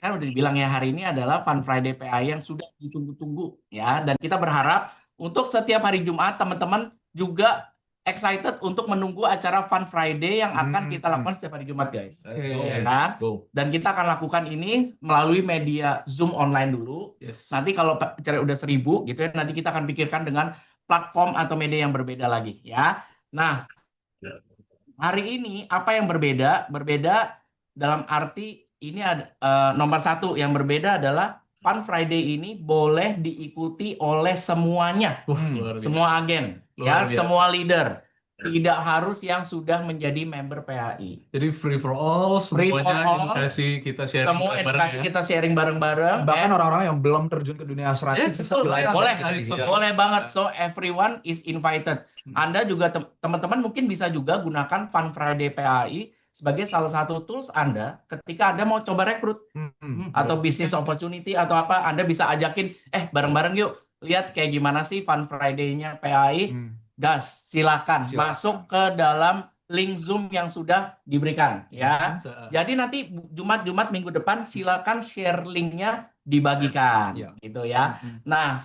kan udah dibilang ya hari ini adalah Fun Friday PAI yang sudah ditunggu-tunggu ya, dan kita berharap untuk setiap hari Jumat teman-teman juga excited untuk menunggu acara Fun Friday yang akan kita lakukan setiap hari Jumat guys. Ya kan? Dan kita akan lakukan ini melalui media Zoom online dulu. Nanti kalau acara udah 1.000 gitu ya, nanti kita akan pikirkan dengan platform atau media yang berbeda lagi ya. Nah, hari ini apa yang berbeda? Berbeda dalam arti ini ada nomor satu yang berbeda adalah Fun Friday ini boleh diikuti oleh semuanya, semua agen, ya, semua leader. Tidak harus yang sudah menjadi member PAI. Jadi free for all, Free for semuanya all, edukasi kita sharing semua bareng-bareng edukasi ya. kita sharing bareng-bareng. Bahkan orang-orang yang belum terjun ke dunia asuransi Yes, bisa belajar boleh, dari kita. boleh banget. So everyone is invited. Anda juga teman-teman mungkin bisa juga gunakan Fun Friday PAI sebagai salah satu tools Anda ketika Anda mau coba rekrut atau business opportunity atau apa, Anda bisa ajakin bareng-bareng yuk lihat kayak gimana sih Fun Friday-nya PAI. Gas, silakan masuk ke dalam link Zoom yang sudah diberikan ya. Jadi nanti Jumat minggu depan silakan share linknya dibagikan gitu ya. Nah,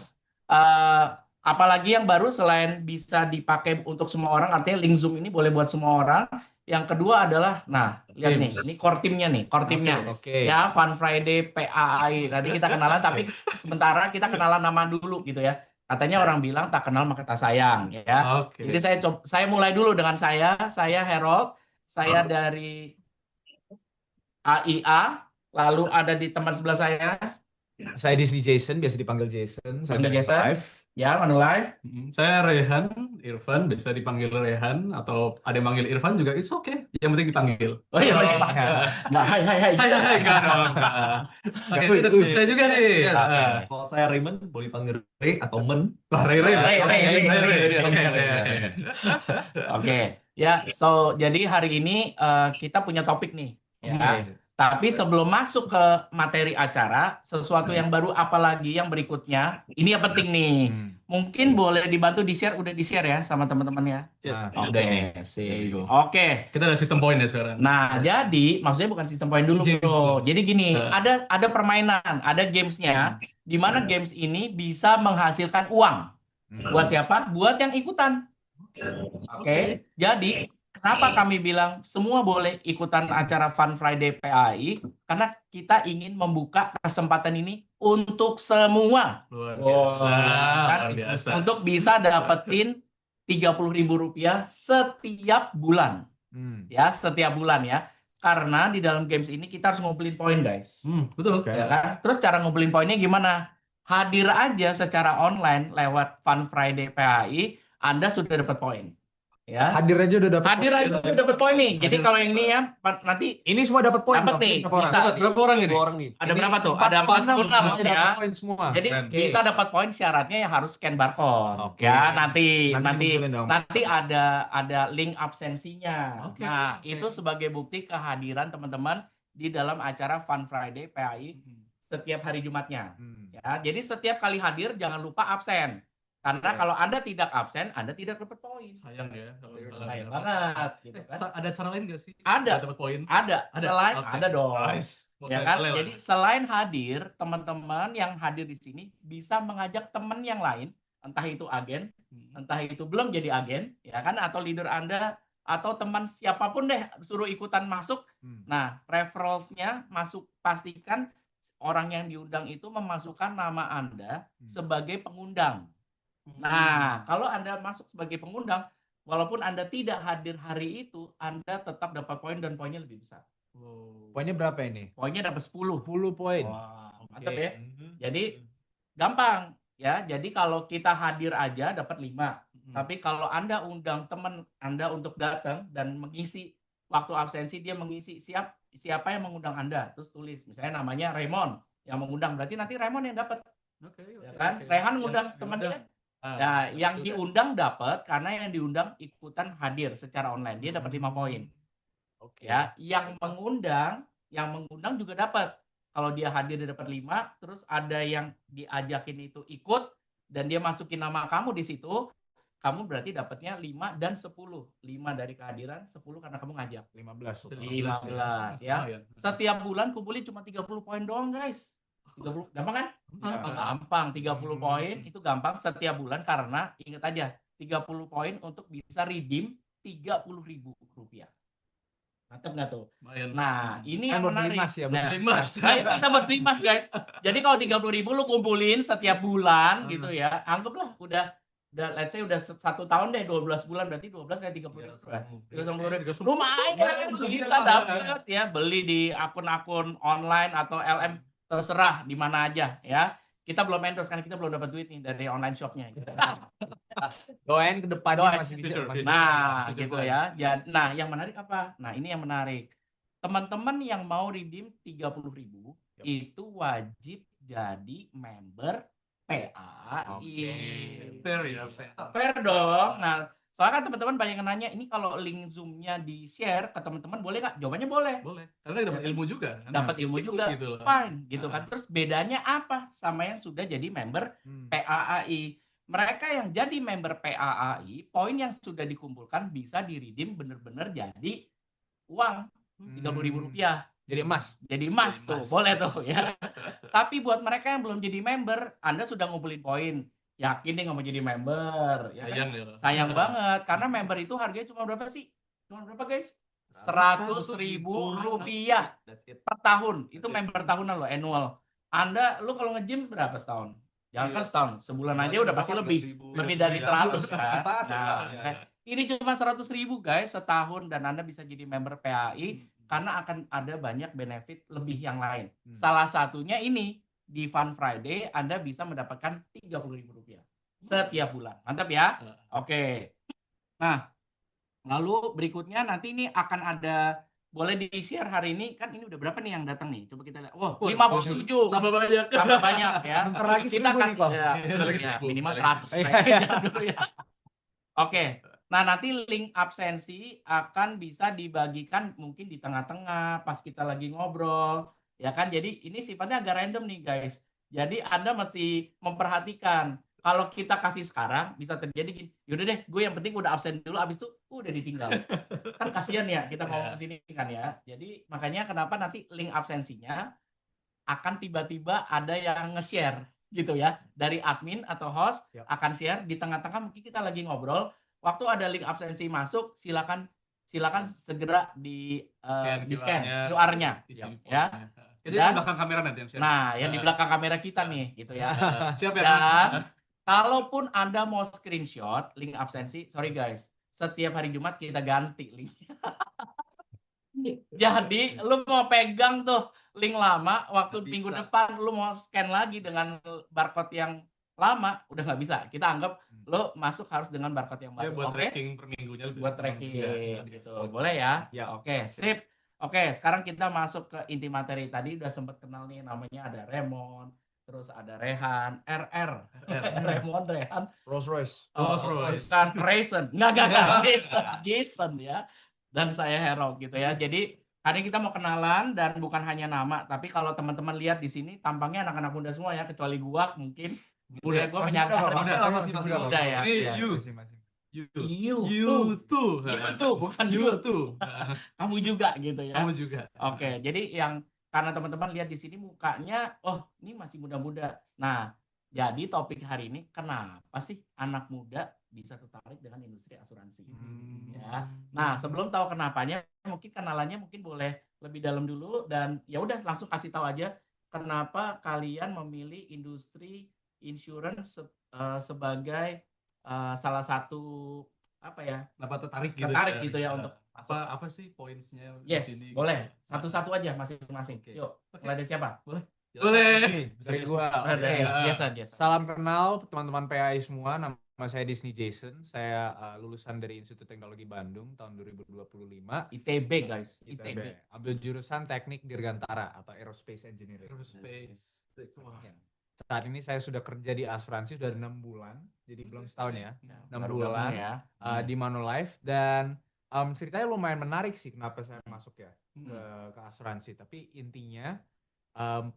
apalagi yang baru selain bisa dipakai untuk semua orang, artinya link Zoom ini boleh buat semua orang. Yang kedua adalah, nah lihat nih, ini core timnya ya, Fun Friday PAI. Nanti kita kenalan, tapi sementara kita kenalan nama dulu gitu ya. Katanya orang bilang tak kenal maka tak sayang ya. Jadi saya mulai dulu dengan saya Harold, saya dari AIA, lalu ada di teman sebelah saya. Saya di sini Jason, biasa dipanggil Jason. Saya dari Manulife. Ya, Manulife. Saya Rehan, Irfan, bisa dipanggil Rehan, atau ada yang manggil Irfan juga, it's okay. Yang penting dipanggil. Oh iya, nggak, hai. Enggak dong. Oke, saya juga nih. Kalau saya Raymond, boleh panggil Ray atau Men. Wah, Ray. Oke, ya, so jadi hari ini kita punya topik nih, ya. Tapi sebelum masuk ke materi acara, sesuatu yang baru apalagi yang berikutnya, ini yang penting nih. Mungkin boleh dibantu di-share, udah di-share ya sama teman-teman ya. Udah ini. Oke. Kita ada sistem poin ya sekarang. Nah, jadi maksudnya bukan sistem poin dulu, bro. Jadi gini, ada permainan, ada gamesnya, di mana games ini bisa menghasilkan uang. Buat siapa? Buat yang ikutan. Oke. Jadi kenapa kami bilang semua boleh ikutan acara Fun Friday PAI? Karena kita ingin membuka kesempatan ini untuk semua. Luar biasa. Luar biasa. Untuk bisa dapetin Rp30.000 setiap bulan. Ya, setiap bulan ya. Karena di dalam games ini kita harus ngumpulin poin, guys. Betul. Ya kan? Terus cara ngumpulin poinnya gimana? Hadir aja secara online lewat Fun Friday PAI, Anda sudah dapat poin. Ya. Hadir aja udah dapat poin nih. Jadi kalau yang ini ya nanti ini semua dapat poin. Dapat nih. Bisa. Berapa orang ini? Ada berapa tuh? Ada 46 ya. Poin semua. Jadi bisa dapat poin, syaratnya ya harus scan barcode. Ya, nanti ada link absensinya. Nah, itu sebagai bukti kehadiran teman-teman di dalam acara Fun Friday PAI setiap hari Jumatnya. Ya, jadi setiap kali hadir jangan lupa absen. Karena kalau Anda tidak absen, Anda tidak dapat poin. Sayang ya. Sayang banget. Gitu kan? Ada cara lain nggak sih? Ada. Dapat poin? Ada. Selain ada dong. Nice. Ya kan? Jadi selain hadir, teman-teman yang hadir di sini bisa mengajak teman yang lain, entah itu agen, entah itu belum jadi agen, ya kan? Atau leader Anda, atau teman siapapun deh, suruh ikutan masuk. Nah, referralsnya masuk, pastikan orang yang diundang itu memasukkan nama Anda sebagai pengundang. Nah, kalau Anda masuk sebagai pengundang, walaupun Anda tidak hadir hari itu, Anda tetap dapat poin dan poinnya lebih besar. Poinnya berapa ini? Poinnya dapat 10. 10 poin. Wah, mantap ya. Jadi gampang ya. Jadi kalau kita hadir aja dapat 5. Tapi kalau Anda undang teman Anda untuk datang dan mengisi waktu absensi, dia mengisi siapa yang mengundang Anda, terus tulis misalnya namanya Raymond yang mengundang, berarti nanti Raymond yang dapat. Ya kan? Rehan ngundang teman dia. Nah, yang diundang dapat karena yang diundang ikutan hadir secara online. Dia dapat 5 poin. Ya, yang mengundang juga dapat. Kalau dia hadir dia dapat 5, terus ada yang diajakin itu ikut dan dia masukin nama kamu di situ. kamu berarti dapatnya 5 dan 10. 5 dari kehadiran, 10 karena kamu ngajak. 15. 15 ya. Lumayan. Setiap bulan kumpulin cuma 30 poin doang, guys. 30 gampang kan? Gampang. Gampang, 30 poin itu gampang setiap bulan karena ingat aja 30 poin untuk bisa redeem Rp30.000. Mantap nggak tuh? Lumayan. Nah, ini Kan yang buat beli menarik. emas ya, Nah, beli emas. nah, itu bisa buat beli emas, guys. Jadi kalau 30.000 lu kumpulin setiap bulan gitu ya, anggaplah udah let's say udah 1 tahun deh, 12 bulan berarti 12 kali 30.000 kan? 30.000. Lumayan bisa dapat ya, beli di akun-akun online atau LM terserah di mana aja ya. Kita belum endorse kan kita belum dapat duit nih dari online shopnya. Gitu. Doain ke depannya Doain. masih bisa. Future, Masih future. Nah, Future gitu plan. ya. Nah, yang menarik apa? Nah, ini yang menarik. Teman-teman yang mau redeem 30.000 itu wajib jadi member PAI. Fair ya, fair. Fair dong. Nah, soalnya kan teman-teman banyak yang nanya, ini kalau link Zoom-nya di-share ke teman-teman boleh nggak? Jawabannya boleh. Boleh. Karena dapat ilmu juga. kan. Dapat Nah, ilmu ikut juga. gitu loh. Fine, gitu kan. Terus bedanya apa sama yang sudah jadi member PAI? Mereka yang jadi member PAI, poin yang sudah dikumpulkan bisa di-redeem bener-bener jadi uang Rp30.000. Jadi emas. Jadi emas Jadi tuh, emas. boleh tuh ya. Tapi buat mereka yang belum jadi member, Anda sudah ngumpulin poin. Yakin nih nggak mau jadi member? Ya kan? Sayang ya. Sayang banget, karena member itu harganya cuma berapa sih? Cuma berapa guys? Rp100.000 That's it. per tahun. Itu That's it. member tahunan loh, annual. Anda, lu kalau nge-gym berapa setahun? Jangan kan Iya. setahun, sebulan aja udah pasti lebih dari 100 kan. Nah, ini cuma 100.000 guys setahun dan Anda bisa jadi member PAI karena akan ada banyak benefit lebih yang lain. Salah satunya ini di Fun Friday Anda bisa mendapatkan Rp30.000 setiap bulan. Mantap ya? Oke. Nah, lalu berikutnya nanti ini akan ada boleh di-share hari ini kan ini udah berapa nih yang datang nih? Coba kita lihat. Wah, 57. Tambah banyak. Tambah banyak ya. Bentar lagi Kita 1000 nih, kasih Bang. ya, Bentar lagi ya, 10. minimal Bentar 100 lagi. Jangan dulu ya. Oke. Nah, nanti link absensi akan bisa dibagikan mungkin di tengah-tengah pas kita lagi ngobrol. Ya kan? Jadi ini sifatnya agak random nih, guys. Jadi Anda mesti memperhatikan. Kalau kita kasih sekarang bisa terjadi gini. Yaudah deh, gue yang penting udah absen dulu abis itu udah ditinggal. Kan kasihan ya kita ngomong sini kan ya. Jadi makanya kenapa nanti link absensinya akan tiba-tiba ada yang nge-share gitu ya. Dari admin atau host akan share di tengah-tengah mungkin kita lagi ngobrol. Waktu ada link absensi masuk, silakan segera di scan QR-nya. Ya. Jadi Dan- di belakang kamera nanti yang share. Nah, yang di belakang kamera kita nih gitu ya. Siap ya. Dan kalaupun Anda mau screenshot link absensi, sorry guys, setiap hari Jumat kita ganti linknya. Jadi lu mau pegang tuh link lama, waktu Nggak minggu bisa. depan lu mau scan lagi dengan barcode yang lama, udah nggak bisa. Kita anggap lu masuk harus dengan barcode yang Ya, baru. buat Oke? tracking per minggunya lebih Buat bagus tracking juga. gitu. Boleh ya? Ya. Oke, sip. Oke, sekarang kita masuk ke inti materi. Tadi udah sempat kenal nih namanya ada Remon, terus ada Rehan, RR. Remon, Rehan, Rolls Royce. Rolls Royce. bukan Raisin. Enggak. Jason ya. Dan saya Hero gitu ya. Jadi hari ini kita mau kenalan dan bukan hanya nama, tapi kalau teman-teman lihat di sini tampangnya anak-anak muda semua ya, kecuali gua mungkin. Muda gua menyadar masih muda ya. Ini Ya. you. You tuh. bukan You you. tuh. Kamu juga gitu ya. Kamu juga. Oke, jadi yang karena teman-teman lihat di sini mukanya, oh ini masih muda-muda. Nah, jadi topik hari ini kenapa sih anak muda bisa tertarik dengan industri asuransi? Ya. Nah, sebelum tahu kenapanya, mungkin kenalannya mungkin boleh lebih dalam dulu dan ya udah langsung kasih tahu aja kenapa kalian memilih industri insurance sebagai salah satu apa ya? Kenapa tertarik gitu ya untuk masuk. apa sih pointsnya di Yes, sini? boleh. gitu? Satu-satu aja masing-masing. Oke. Yuk, Oke. mulai dari siapa? Boleh. Dari gua. Ada Oke. Jason. Salam kenal teman-teman PAI semua. Nama saya Disney Jason. Saya lulusan dari Institut Teknologi Bandung tahun 2025. ITB guys, ITB. ITB. Ambil jurusan Teknik Dirgantara atau Aerospace Engineering. Aerospace. Wah. Saat ini saya sudah kerja di asuransi sudah 6 bulan. Jadi belum setahun ya. 6 Baru bulan gabung ya. di Manulife dan ceritanya lumayan menarik sih kenapa saya masuk ya ke asuransi. Tapi intinya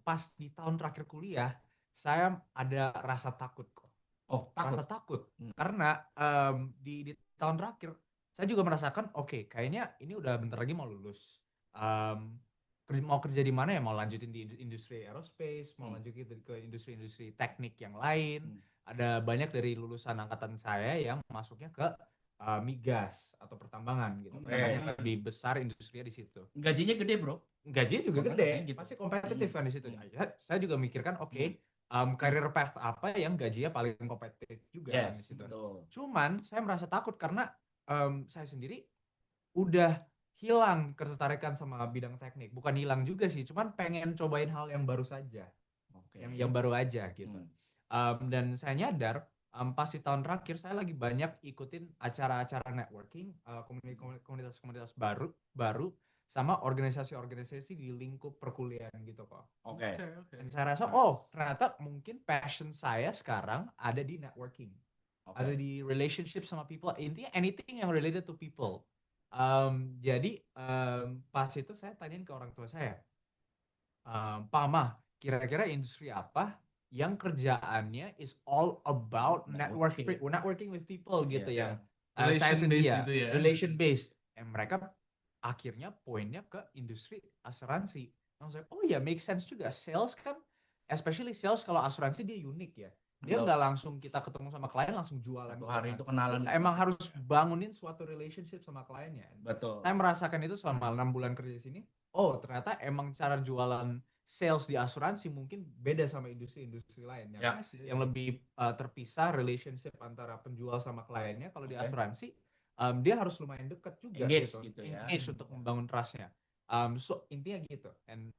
pas di tahun terakhir kuliah saya ada rasa takut kok. Oh, Rasa takut. takut. Karena di tahun terakhir saya juga merasakan oke, kayaknya ini udah bentar lagi mau lulus. Mau kerja di mana ya, mau lanjutin di industri aerospace, mau lanjutin ke industri-industri teknik yang lain. Ada banyak dari lulusan angkatan saya yang masuknya ke migas atau pertambangan gitu. Oke. Karena yang lebih besar industrinya di situ. Gajinya gede, Bro. Gajinya juga Makanya gede, gitu. pasti kompetitif kan di situ. Hmm. Ya, saya juga mikirkan oke, career path apa yang gajinya paling kompetitif juga kan di Yes, situ. betul. Cuman saya merasa takut karena saya sendiri udah hilang ketertarikan sama bidang teknik. Bukan hilang juga sih, cuman pengen cobain hal yang baru saja. Oke. Yang baru aja gitu. Dan saya nyadar pas di tahun terakhir saya lagi banyak ikutin acara-acara networking, komunitas-komunitas baru sama organisasi-organisasi di lingkup perkuliahan gitu kok. Oke. Dan saya rasa ternyata mungkin passion saya sekarang ada di networking. Ada di relationship sama people, intinya anything yang related to people. Jadi pas itu saya tanyain ke orang tua saya, Pak Mah, kira-kira industri apa yang kerjaannya is all about networking with people gitu, yang saya Relation sendiri based gitu ya. relation based. Mereka akhirnya poinnya ke industri asuransi. Langsung oh ya, make sense juga. Sales kan, especially sales kalau asuransi dia unik ya. Dia nggak langsung kita ketemu sama klien langsung jualan. Satu hari itu kenalan. Emang harus bangunin suatu relationship sama kliennya. Betul. Saya merasakan itu selama 6 bulan kerja di sini. Oh, ternyata emang cara jualan sales di asuransi mungkin beda sama industri-industri lain yang lebih terpisah relationship antara penjual sama kliennya. Kalau di asuransi dia harus lumayan dekat juga gitu ya. Engage untuk membangun trust-nya. So intinya gitu. And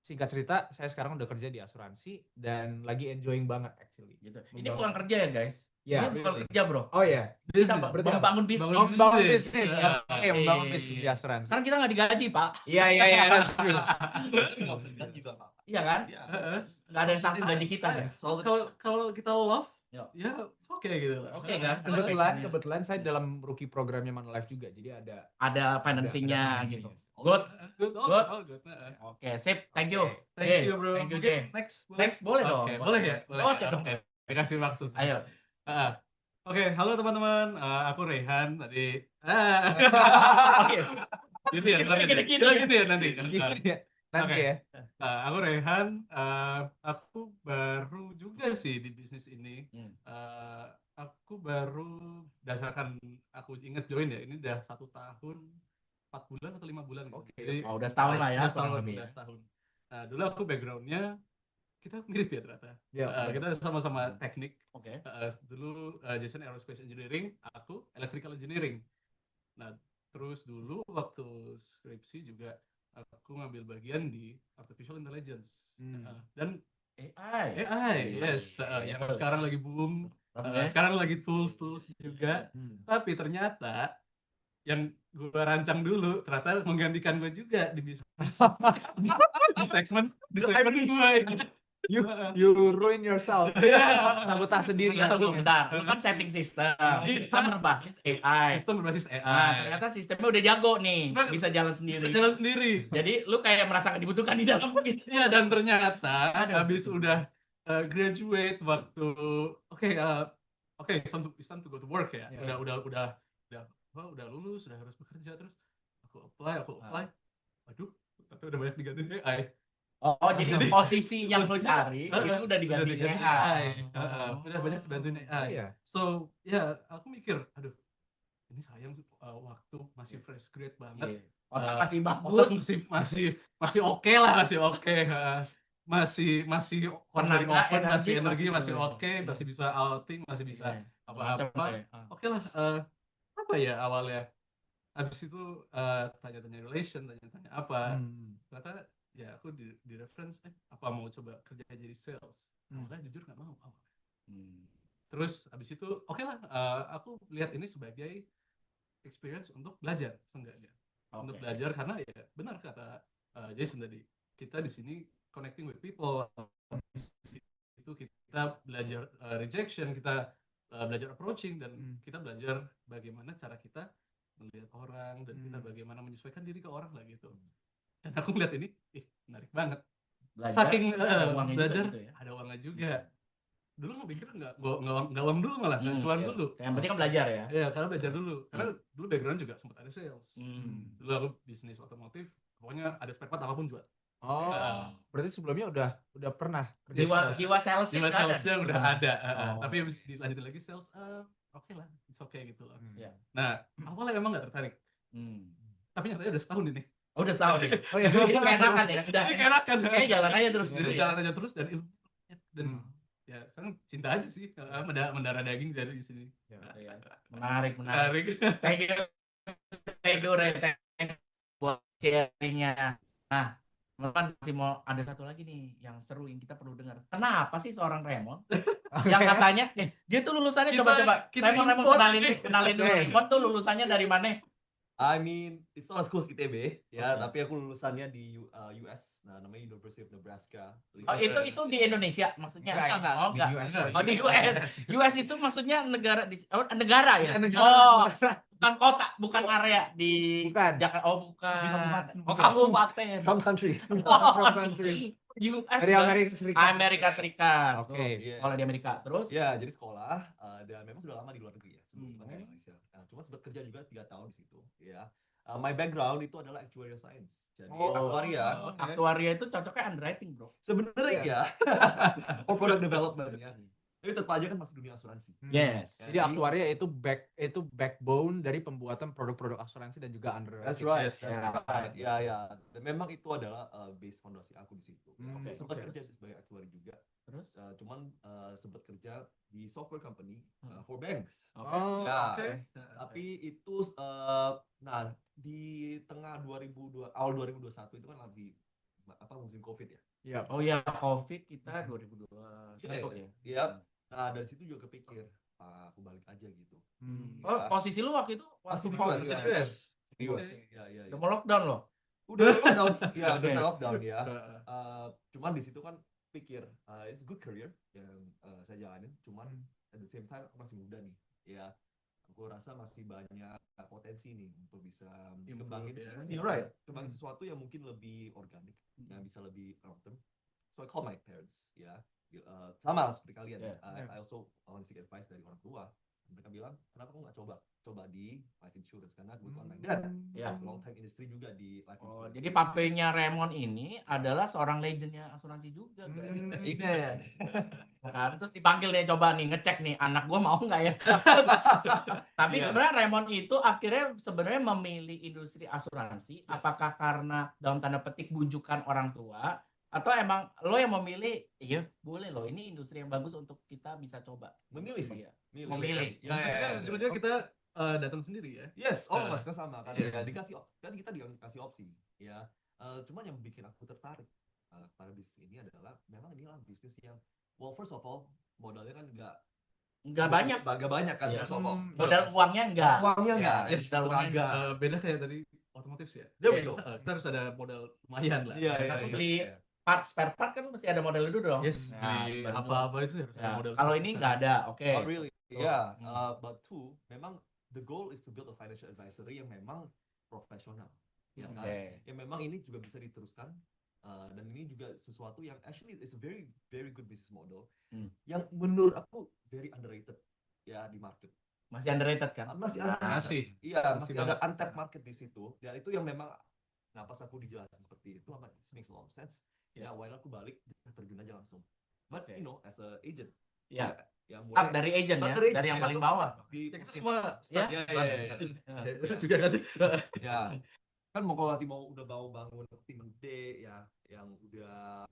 singkat cerita, saya sekarang udah kerja di asuransi dan lagi enjoying banget actually. Gitu. Ini bukan kerja ya, guys. Ya, ini bukan kerja, Bro. Oh ya. Kita membangun bisnis. Membangun bisnis. Oke, membangun bisnis di asuransi. Karena kita nggak digaji, Pak. Iya. That's true. Nggak usah digaji juga, Pak. Iya kan? Nggak ada yang sakit gaji kita. Kalau kita love, ya oke gitu. Oke kan? Kebetulan saya dalam rookie programnya Manulife juga, jadi ada financingnya gitu. Good. Oke, sip. Thank you. Thank you, bro. Thank you, Jay. Next, boleh dong. Boleh ya? Boleh dong. Kasih waktu. Ayo. Oke, halo teman-teman. Aku Rehan tadi. Oke. Gitu ya nanti. Nanti ya. Aku Rehan. Aku baru juga sih di bisnis ini. Aku baru berdasarkan aku inget join ya. Ini udah 1 tahun 4 bulan atau 5 bulan. Oke. Udah setahun lah ya. Udah setahun. Dulu aku backgroundnya kita mirip ya ternyata. Kita sama-sama teknik. Oke. Dulu Jason Aerospace Engineering, aku Electrical Engineering. Nah, terus dulu waktu skripsi juga aku ngambil bagian di Artificial Intelligence. Dan AI, yes. Yang sekarang lagi boom. Sekarang lagi tools juga. Tapi ternyata yang gue rancang dulu ternyata menggantikan gue juga di bisnis. di segmen gue. You ruin yourself. Sabotase sendiri. Bentar. Lu kan setting sistem. Sistem berbasis AI. Ternyata sistemnya udah jago nih. Bisa jalan sendiri. Jadi lu kayak merasa nggak dibutuhkan di dalam gitu. Iya, dan ternyata habis udah graduate waktu it's time to go to work ya. Udah lulus, udah harus bekerja, terus aku apply. Waduh, tapi udah banyak digantiin AI. Jadi posisi yang lo cari itu udah diganti AI. Udah banyak dibantuin AI. So, aku mikir, aduh, ini sayang waktu masih fresh grade banget. Otak masih bagus. Masih oke lah, masih dari open, masih energi masih oke, masih bisa outing, masih bisa apa-apa. Oke lah, apa ya awalnya? Habis itu tanya-tanya relation, tanya-tanya apa. Ternyata ya aku di reference apa mau coba kerja jadi sales. Awalnya jujur nggak mau. Terus habis itu oke lah, aku lihat ini sebagai experience untuk belajar seenggaknya. Untuk belajar karena ya benar kata Jason tadi, kita di sini connecting with people. Itu kita belajar rejection, kita belajar approaching, dan kita belajar bagaimana cara kita melihat orang, dan kita bagaimana menyesuaikan diri ke orang lah gitu. Dan aku melihat ini, menarik banget. Saking belajar, ada uangnya juga. dulu nggak pikir nggak uang dulu malah, nggak cuan Iya. dulu. Yang penting kan belajar ya. Iya, karena belajar dulu. Karena dulu background juga sempat ada sales. Dulu aku bisnis otomotif, pokoknya ada spare part apapun jual. Berarti sebelumnya udah pernah kerja Jiwa salesnya Jiwa udah ada. salesnya udah ada. Oh. Tapi habis dilanjutin lagi sales, oke lah, it's okay gitu loh. Iya. Nah, awalnya emang nggak tertarik. Tapi nyatanya udah setahun ini. Oh, udah setahun ya. Oh iya, ini keenakan ya. Udah. Ini keenakan. Kayaknya jalan aja terus gitu. Jadi jalan aja terus dan ilmu. Dan ya sekarang cinta aja sih, mendarah daging dari sini. Iya. Menarik. Thank you, Ray. Buat sharingnya. Nah, teman masih mau ada satu lagi nih yang seru yang kita perlu dengar. Kenapa sih seorang Raymond yang katanya dia tuh lulusannya coba Raymond kenalin dulu. Raymond tuh lulusannya dari mana? I mean, it's not as cool as ITB, ya, tapi aku lulusannya di US, namanya University of Nebraska. Oh, itu di Indonesia maksudnya? Enggak. Oh, enggak. Di US. Oh, di US. US itu maksudnya negara negara ya? Negara. Oh, bukan kota, bukan area di Bukan. Jakarta. Oh, bukan. Kabupaten. Oh, kabupaten. From country. US Dari Amerika Serikat. Amerika Serikat. Oke. Tuh, sekolah di Amerika. Terus? Ya, jadi sekolah dan memang sudah lama di luar negeri ya, sebelum ke Indonesia. Cuma sempat kerja juga 3 tahun di situ, ya. My background itu adalah actuarial science. Jadi aktuaria. Aktuaria itu cocoknya underwriting, bro. Sebenarnya ya. Or product development ya. Tapi tetap aja kan masih dunia asuransi. Yes. Jadi aktuaria itu backbone dari pembuatan produk-produk asuransi dan juga underwriting. That's right. Yes. Ya. Dan memang itu adalah base fondasi aku di situ. Sempat Oke. kerja sebagai aktuari juga. Terus? Cuman sempat kerja di software company for banks. Oh, Ya, oke. tapi itu di tengah awal 2021 itu kan lagi musim Covid ya. Iya. Oh ya, COVID kita 2021 ya. Iya. Nah, dari situ juga kepikir, aku balik aja gitu. Oh, posisi lu waktu itu Masih di COVID. US. Di US. Ya. Udah mau lockdown loh. Udah lockdown. Ya, Oke. udah lockdown ya. Cuman di situ kan pikir, it's a good career yang saya jalanin. Cuman at the same time aku masih muda nih. Ya, aku rasa masih banyak potensi nih untuk bisa kembangin. You're right. Kembangin sesuatu yang mungkin lebih organik, yang bisa lebih long term. So I call my parents, ya. Sama seperti kalian. I also want to seek advice dari orang tua. Mereka bilang, kenapa kamu nggak coba di life insurance, karena kebetulan my dad long time industry juga di life insurance. Jadi papenya Raymond ini adalah seorang legendnya asuransi juga. Iya. Kan? Terus dipanggil nih, coba nih ngecek nih anak gua mau nggak ya. Tapi sebenarnya Raymond itu akhirnya sebenarnya memilih industri asuransi. Apakah karena dalam tanda petik bujukan orang tua, atau emang lo yang memilih? Iya, boleh loh. Ini industri yang bagus untuk kita bisa coba. Memilih sih. Memilih. Ya. Cuma kita datang sendiri ya. Yes, all of us kan sama kan. Ya, kita dikasih opsi. Ya. Cuman yang bikin aku tertarik pada bisnis ini adalah memang inilah bisnis yang first of all modalnya kan Nggak banyak. Nggak banyak kan. Iya. First of all. Modal uangnya nggak. Uangnya nggak. Yes, modal uangnya agak. beda kayak tadi otomotif sih ya. There we go. Kita harus ada modal lumayan lah. Iya. Beli spare part kan mesti ada modal itu dong. Yes, Nah, beli baru apa-apa itu harus ada Nah, modal. kalau ini nggak ada, oke. Oh really? Yeah. But two, memang the goal is to build a financial advisory yang memang profesional. Ya kan? Yang memang ini juga bisa diteruskan. Dan ini juga sesuatu yang actually is a very very good business model yang menurut aku very underrated ya di market. Masih underrated kan? Masih. Iya, masih ada banget. untapped market di situ. Dan itu yang memang pas aku dijelasin seperti itu, it makes a lot of sense. Ya, why not aku balik terjun aja langsung. But you know, as a agent. Ya. Ya, Start dari agent ya, dari yang paling bawah. Kita semua Ya. juga kan. Ya. Kan kalau nanti udah bangun tim gede ya, yang udah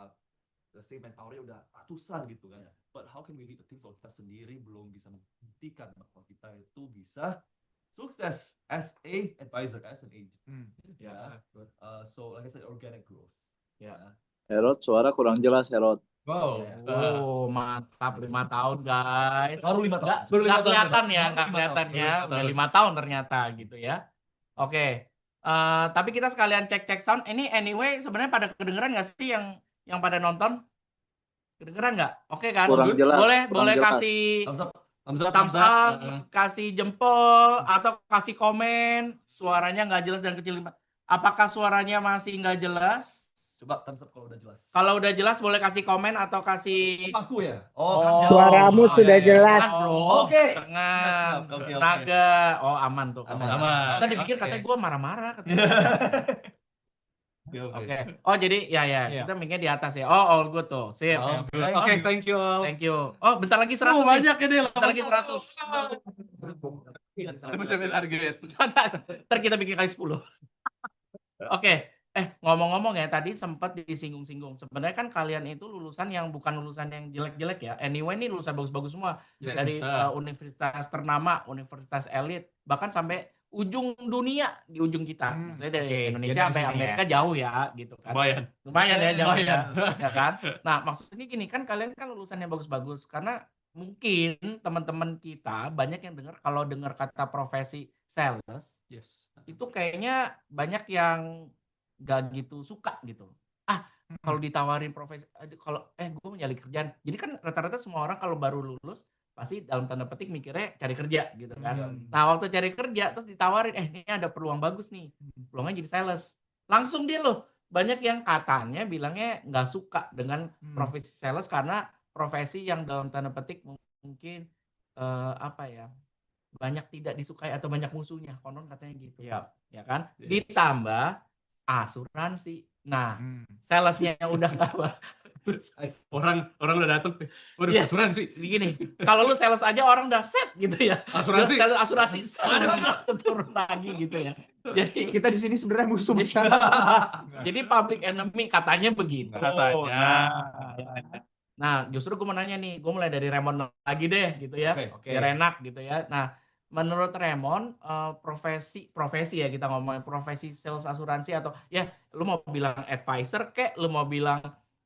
manpowernya udah ratusan gitu kan. But how can we lead a team kalau kita sendiri belum bisa membuktikan bahwa kita itu bisa sukses as a advisor, as an agent. So like I said, organic growth. Ya. Herod, suara kurang jelas, Herod. Wow. Oh, mantap 5 tahun, guys. Baru 5 tahun. Nggak kelihatan ya, nggak kelihatan ya. Udah 5 tahun ternyata gitu ya. Oke. Tapi kita sekalian cek sound. Ini anyway sebenarnya pada kedengeran nggak sih yang pada nonton? Kedengeran nggak? Oke kan? Kurang jelas. Boleh jelas. kasih Thumbs up. kasih jempol atau kasih komen. Suaranya nggak jelas dan kecil. Apakah suaranya masih nggak jelas? Coba thumbs up kalau udah jelas. Kalau udah jelas boleh kasih komen atau kasih Aku ya. Suaramu sudah jelas. Oke. Dengan Oke. tenaga. Oh, aman tuh. Aman. Tadi dipikir katanya gue marah-marah. Oke. Oh, jadi ya. Kita mic-nya di atas ya. Oh, all good tuh. Sip. Oke, thank you all. Thank you. Oh, bentar lagi 100. Banyak ini. Bentar lagi 100. Target. Ntar kita bikin kali 10. Oke. Ngomong-ngomong ya, tadi sempat disinggung-singgung. Sebenarnya kan kalian itu lulusan yang bukan lulusan yang jelek-jelek ya. Anyway, ini lulusan bagus-bagus semua. Dari universitas ternama, universitas elit, bahkan sampai ujung dunia di ujung kita. Maksudnya dari Indonesia sampai Amerika jauh ya, gitu kan. Lumayan ya, jauh ya kan. Nah, maksudnya gini kan, kalian kan lulusan yang bagus-bagus karena mungkin teman-teman kita banyak yang kalau dengar kata profesi sales, itu kayaknya banyak yang gak gitu suka gitu. Kalau ditawarin profesi, kalau gue mau nyari kerjaan. Jadi kan rata-rata semua orang kalau baru lulus pasti dalam tanda petik mikirnya cari kerja gitu kan. Nah, waktu cari kerja terus ditawarin, ini ada peluang bagus nih. Peluangnya jadi sales. Langsung dia loh, banyak yang katanya bilangnya nggak suka dengan profesi sales karena profesi yang dalam tanda petik mungkin banyak tidak disukai atau banyak musuhnya, konon katanya gitu. Ya kan? Ditambah asuransi. Nah, salesnya udah nggak orang udah datang. Waduh, asuransi. Begini, kalau lu sales aja orang udah set gitu ya. Asuransi turun lagi gitu ya. Jadi Kita di sini sebenarnya musuh jadi public enemy katanya begitu. Katanya. Nah, justru gue mau nanya nih, gue mulai dari Raymond lagi deh gitu ya. Biar enak gitu ya. Nah, menurut Raymond, profesi ya, kita ngomongin profesi sales asuransi atau ya lu mau bilang advisor kek, lu mau bilang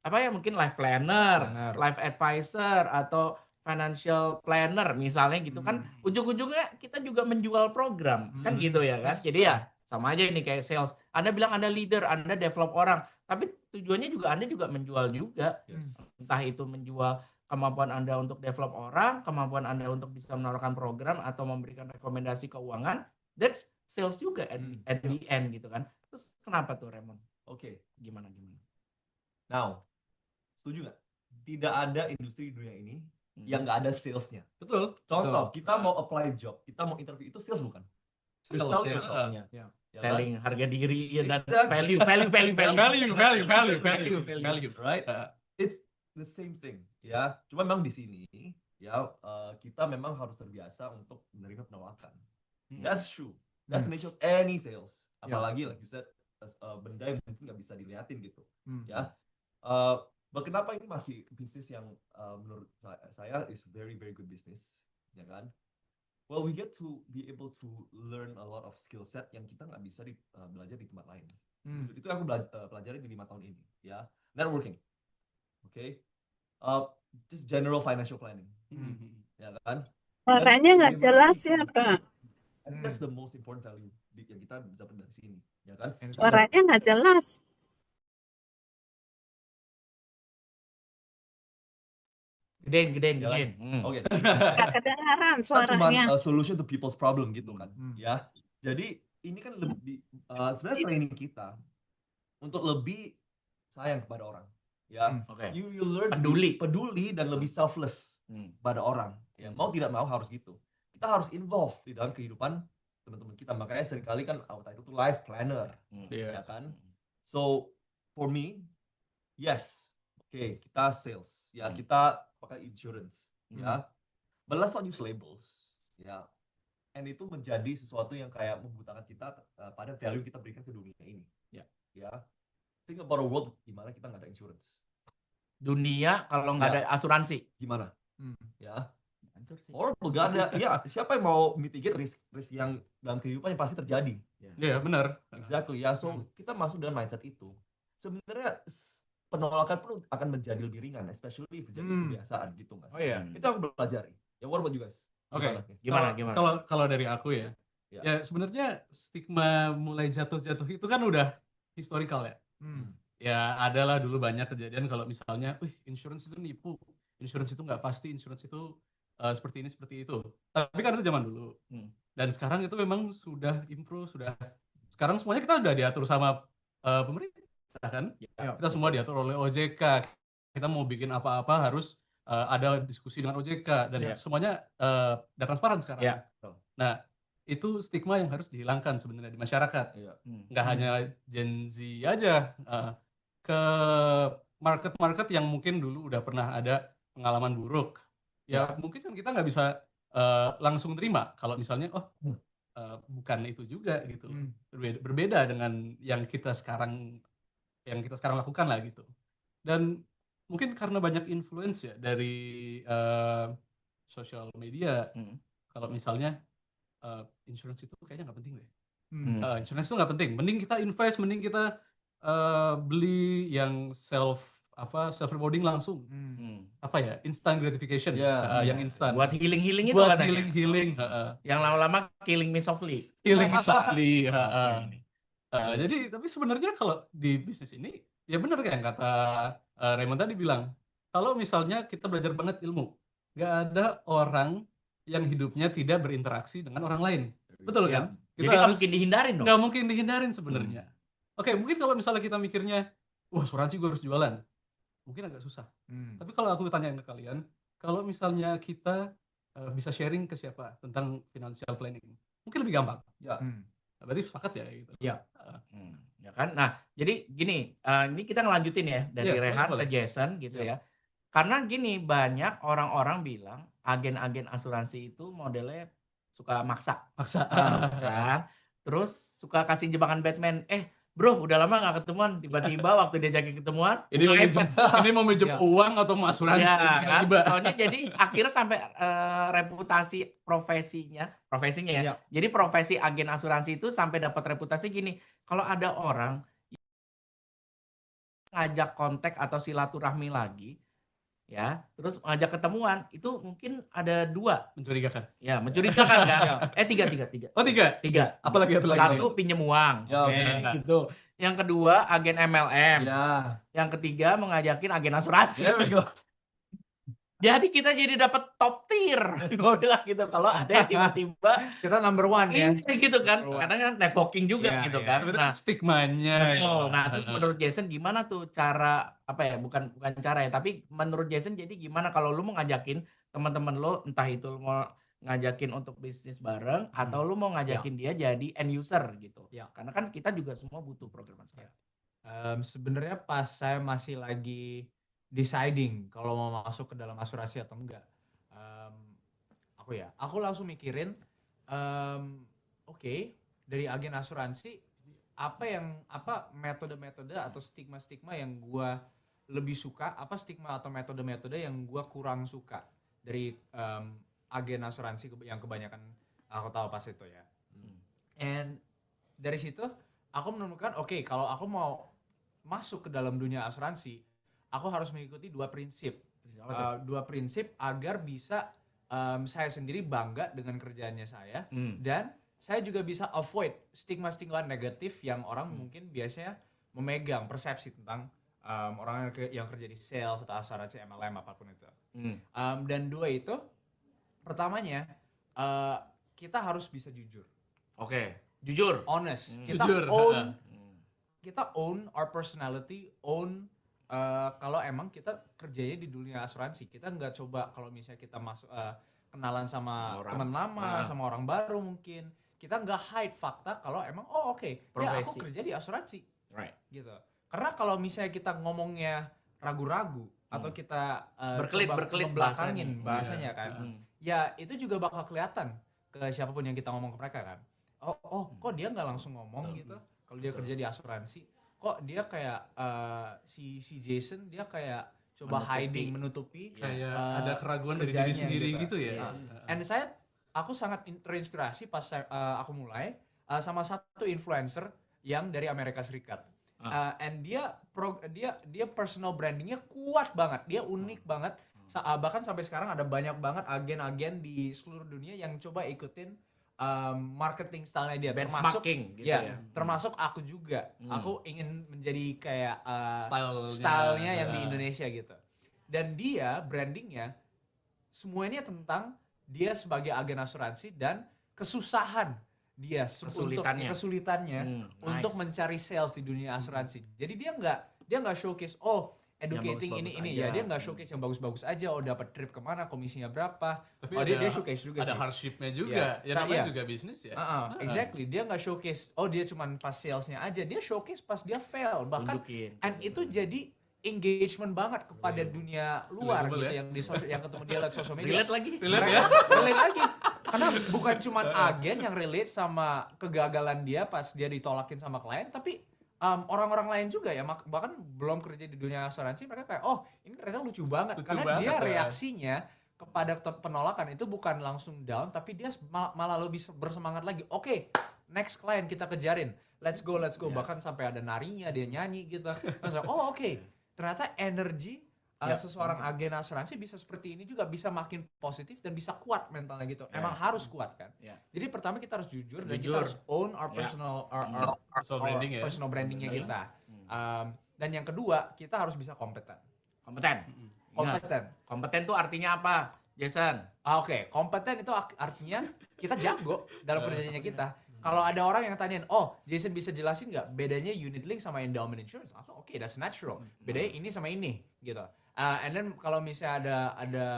mungkin life planner, life advisor atau financial planner misalnya gitu kan, ujung-ujungnya kita juga menjual program kan gitu ya kan. Jadi ya sama aja ini kayak sales. Anda bilang Anda leader, Anda develop orang, tapi tujuannya juga Anda juga menjual juga. Entah itu menjual kemampuan Anda untuk develop orang, kemampuan Anda untuk bisa menawarkan program atau memberikan rekomendasi keuangan, that's sales juga at the end gitu kan. Terus kenapa tuh Raymond? Oke. Gimana? Now, setuju nggak? Tidak ada industri di dunia ini yang nggak ada salesnya. Betul. Contoh, kita mau apply job, kita mau interview, itu sales bukan? Selling harga diri dan Exactly. Value. Right? It's the same thing, ya. Cuma memang di sini, ya, kita memang harus terbiasa untuk menerima penolakan. That's true. That's the nature of any sales. Apalagi, like you said, benda yang mungkin nggak bisa dilihatin gitu, ya. Kenapa ini masih bisnis yang menurut saya is very very good business, ya kan? Well, we get to be able to learn a lot of skill set yang kita nggak bisa belajar di tempat lain. Itu yang aku pelajari di 5 tahun ini, ya. Networking, okay? Just general financial planning, ya kan? Suaranya nggak jelas ya, Pak. I think that's the most important value yang kita dapat dari sini, ya kan? Suaranya nggak jelas. Gedein. Oke. Nggak kedengaran suaranya. Cuma solution to people's problem gitu kan, ya. Jadi ini kan lebih sebenarnya training kita untuk lebih sayang kepada orang, ya. You learn peduli dan lebih selfless pada orang, ya. Mau tidak mau harus gitu. Kita harus involve di dalam kehidupan teman-teman kita. Makanya seringkali kan our title itu life planner, ya kan. So for me, yes, kita sales, ya, kita pakai insurance, ya. But let's not use labels, ya. And itu menjadi sesuatu yang kayak membutakan kita pada value kita berikan ke dunia ini, ya. Think about a world di mana kita nggak ada insurance. Dunia kalau nggak ada asuransi, gimana? Ya. Horrible, gak ada. Ya, siapa yang mau mitigate risk yang dalam kehidupan yang pasti terjadi? Iya, benar. Exactly, ya. So kita masuk dengan mindset itu. Sebenarnya penolakan pun akan menjadi lebih ringan, especially if jadi kebiasaan gitu, Mas. Itu yang aku pelajari. Ya, what about you guys? Gimana? Kalau dari aku ya sebenarnya stigma mulai jatuh itu kan udah historical ya. Ya adalah dulu banyak kejadian kalau misalnya, insurance itu nipu, insurance itu nggak pasti, insurance itu seperti ini seperti itu. Tapi kan itu zaman dulu. Dan sekarang itu memang sudah improve, sekarang semuanya kita udah diatur sama pemerintah. kita kan, Ya, kita semua diatur oleh OJK. Kita mau bikin apa-apa harus ada diskusi dengan OJK dan semuanya udah transparan sekarang. Ya. Nah, itu stigma yang harus dihilangkan sebenarnya di masyarakat. Nggak hanya Gen Z aja, ke market-market yang mungkin dulu udah pernah ada pengalaman buruk. Ya mungkin kan kita nggak bisa langsung terima kalau misalnya bukan itu juga gitu. Berbeda dengan yang kita sekarang lakukan lah gitu. Dan mungkin karena banyak influence ya dari sosial media. Kalau misalnya insurance itu kayaknya nggak penting deh. Insurance itu nggak penting. Mending kita invest, mending kita beli yang self rewarding langsung. Apa ya? Instant gratification. Yang instan. Buat healing itu Buat katanya. healing. Yang lama-lama killing me softly. Healing softly. Jadi tapi sebenarnya kalau di bisnis ini ya benar kayak yang kata Raymond tadi bilang, kalau misalnya kita belajar banget ilmu, nggak ada orang yang hidupnya tidak berinteraksi dengan orang lain. Betul kan? Jadi nggak mungkin dihindarin dong. Nggak mungkin dihindarin sebenarnya. Oke, mungkin kalau misalnya kita mikirnya, wah asuransi gue harus jualan, mungkin agak susah. Tapi kalau aku tanyain ke kalian, kalau misalnya kita bisa sharing ke siapa tentang financial planning, mungkin lebih gampang. Berarti sepakat ya gitu. Ya kan. Nah, jadi gini, ini kita ngelanjutin ya dari Rehan ke Jason gitu ya. Karena gini, banyak orang-orang bilang agen-agen asuransi itu modelnya suka maksa. Kan? Terus suka kasih jebakan Batman. Bro, udah lama nggak ketemuan. Tiba-tiba waktu diajakin ketemuan, ini mau minjem uang atau mau asuransi? Kan? Soalnya jadi akhirnya sampai reputasi profesinya ya. Jadi profesi agen asuransi itu sampai dapat reputasi gini. Kalau ada orang ngajak kontak atau silaturahmi lagi, ya, terus ngajak ketemuan, itu mungkin ada 2. Mencurigakan. Ya, mencurigakan kan? 3. Oh, 3? 3. Apalagi? 1 pinjem uang. Gitu. Yang kedua agen MLM. Yang ketiga mengajakin agen asuransi. Jadi kita jadi dapat top tier. Gue bilang gitu, kalau ada yang tiba-tiba kita number 1 ya. Gitu kan. Kadang kan networking juga gitu kan. Nah, stigmanya. Nah, terus menurut Jason gimana tuh cara bukan cara ya, tapi menurut Jason jadi gimana kalau lu mau ngajakin teman-teman lo, entah itu mau ngajakin untuk bisnis bareng atau lu mau ngajakin dia jadi end user gitu. Karena kan kita juga semua butuh program sekarang. Sebenarnya pas saya masih lagi deciding kalau mau masuk ke dalam asuransi atau enggak, aku langsung mikirin, dari agen asuransi apa metode-metode atau stigma-stigma yang gua lebih suka, apa stigma atau metode-metode yang gua kurang suka dari agen asuransi yang kebanyakan aku tahu pas itu ya. And dari situ aku menemukan kalau aku mau masuk ke dalam dunia asuransi, aku harus mengikuti 2 prinsip. 2 prinsip agar bisa saya sendiri bangga dengan kerjaannya saya, dan saya juga bisa avoid stigma-stigma negatif yang orang mungkin biasanya memegang persepsi tentang orang yang kerja di sales atau asuransi MLM apapun itu. Dan 2 itu, pertamanya kita harus bisa jujur. Jujur. Honest. Kita own our personality, kalau emang kita kerjanya di dunia asuransi. Kita nggak coba kalau misalnya kita masuk kenalan sama teman lama, sama orang baru mungkin. Kita nggak hide fakta kalau emang aku kerja di asuransi. Gitu. Karena kalau misalnya kita ngomongnya ragu-ragu atau kita berkelit bahasanya kan. Ya itu juga bakal kelihatan ke siapapun yang kita ngomong ke mereka kan. Kok dia nggak langsung ngomong gitu kalau dia kerja di asuransi. Kok dia kayak si Jason dia kayak coba menutupi kayak ada keraguan dari diri sendiri gitu ya. And aku sangat terinspirasi pas aku mulai sama satu influencer yang dari Amerika Serikat. And dia personal brandingnya kuat banget, dia unik banget. Bahkan sampai sekarang ada banyak banget agen-agen di seluruh dunia yang coba ikutin marketing style-nya dia, termasuk aku juga. Aku ingin menjadi kayak style-nya yang di Indonesia gitu. Dan dia brandingnya semuanya tentang dia sebagai agen asuransi dan kesusahan dia kesulitannya untuk Nice. mencari sales di dunia asuransi. Jadi dia nggak showcase educating bagus-bagus ini aja. ya, dia nggak showcase yang bagus-bagus aja, dapat trip kemana, komisinya berapa. Tapi Dia showcase juga ada sih. hardship-nya juga. Ya namanya juga bisnis ya. Exactly, dia nggak showcase dia cuman pas salesnya aja, dia showcase pas dia fail, bahkan Tunjukin. and itu jadi engagement banget kepada dunia luar Relatable gitu ya? yang ketemu dia lewat sosial media. Relate lagi. Relate ya? Relate lagi. Karena bukan cuma agen yang relate sama kegagalan dia pas dia ditolakin sama klien, tapi orang-orang lain juga ya, bahkan belum kerja di dunia asuransi, mereka kayak ini ternyata lucu banget. Lucu Karena banget, dia ya. reaksinya kepada penolakan itu bukan langsung down, tapi dia malah lebih bersemangat lagi. Oke, next klien kita kejarin, let's go. Bahkan sampai ada narinya, dia nyanyi gitu. Terus oke, ternyata energi seseorang agen asuransi bisa seperti ini juga, bisa makin positif dan bisa kuat mentalnya gitu. Emang harus kuat kan. Jadi pertama kita harus jujur dan kita harus own our personal Personal branding ya. personal brandingnya kita. Dan yang kedua, kita harus bisa kompeten. Kompeten tuh artinya apa, Jason? Oke, kompeten itu artinya kita jago dalam kerjanya kita. Kalau ada orang yang tanyain, Jason bisa jelasin nggak bedanya unit link sama endowment insurance? Oke, that's natural. Bedanya ini sama ini, gitu. And then kalau misalnya ada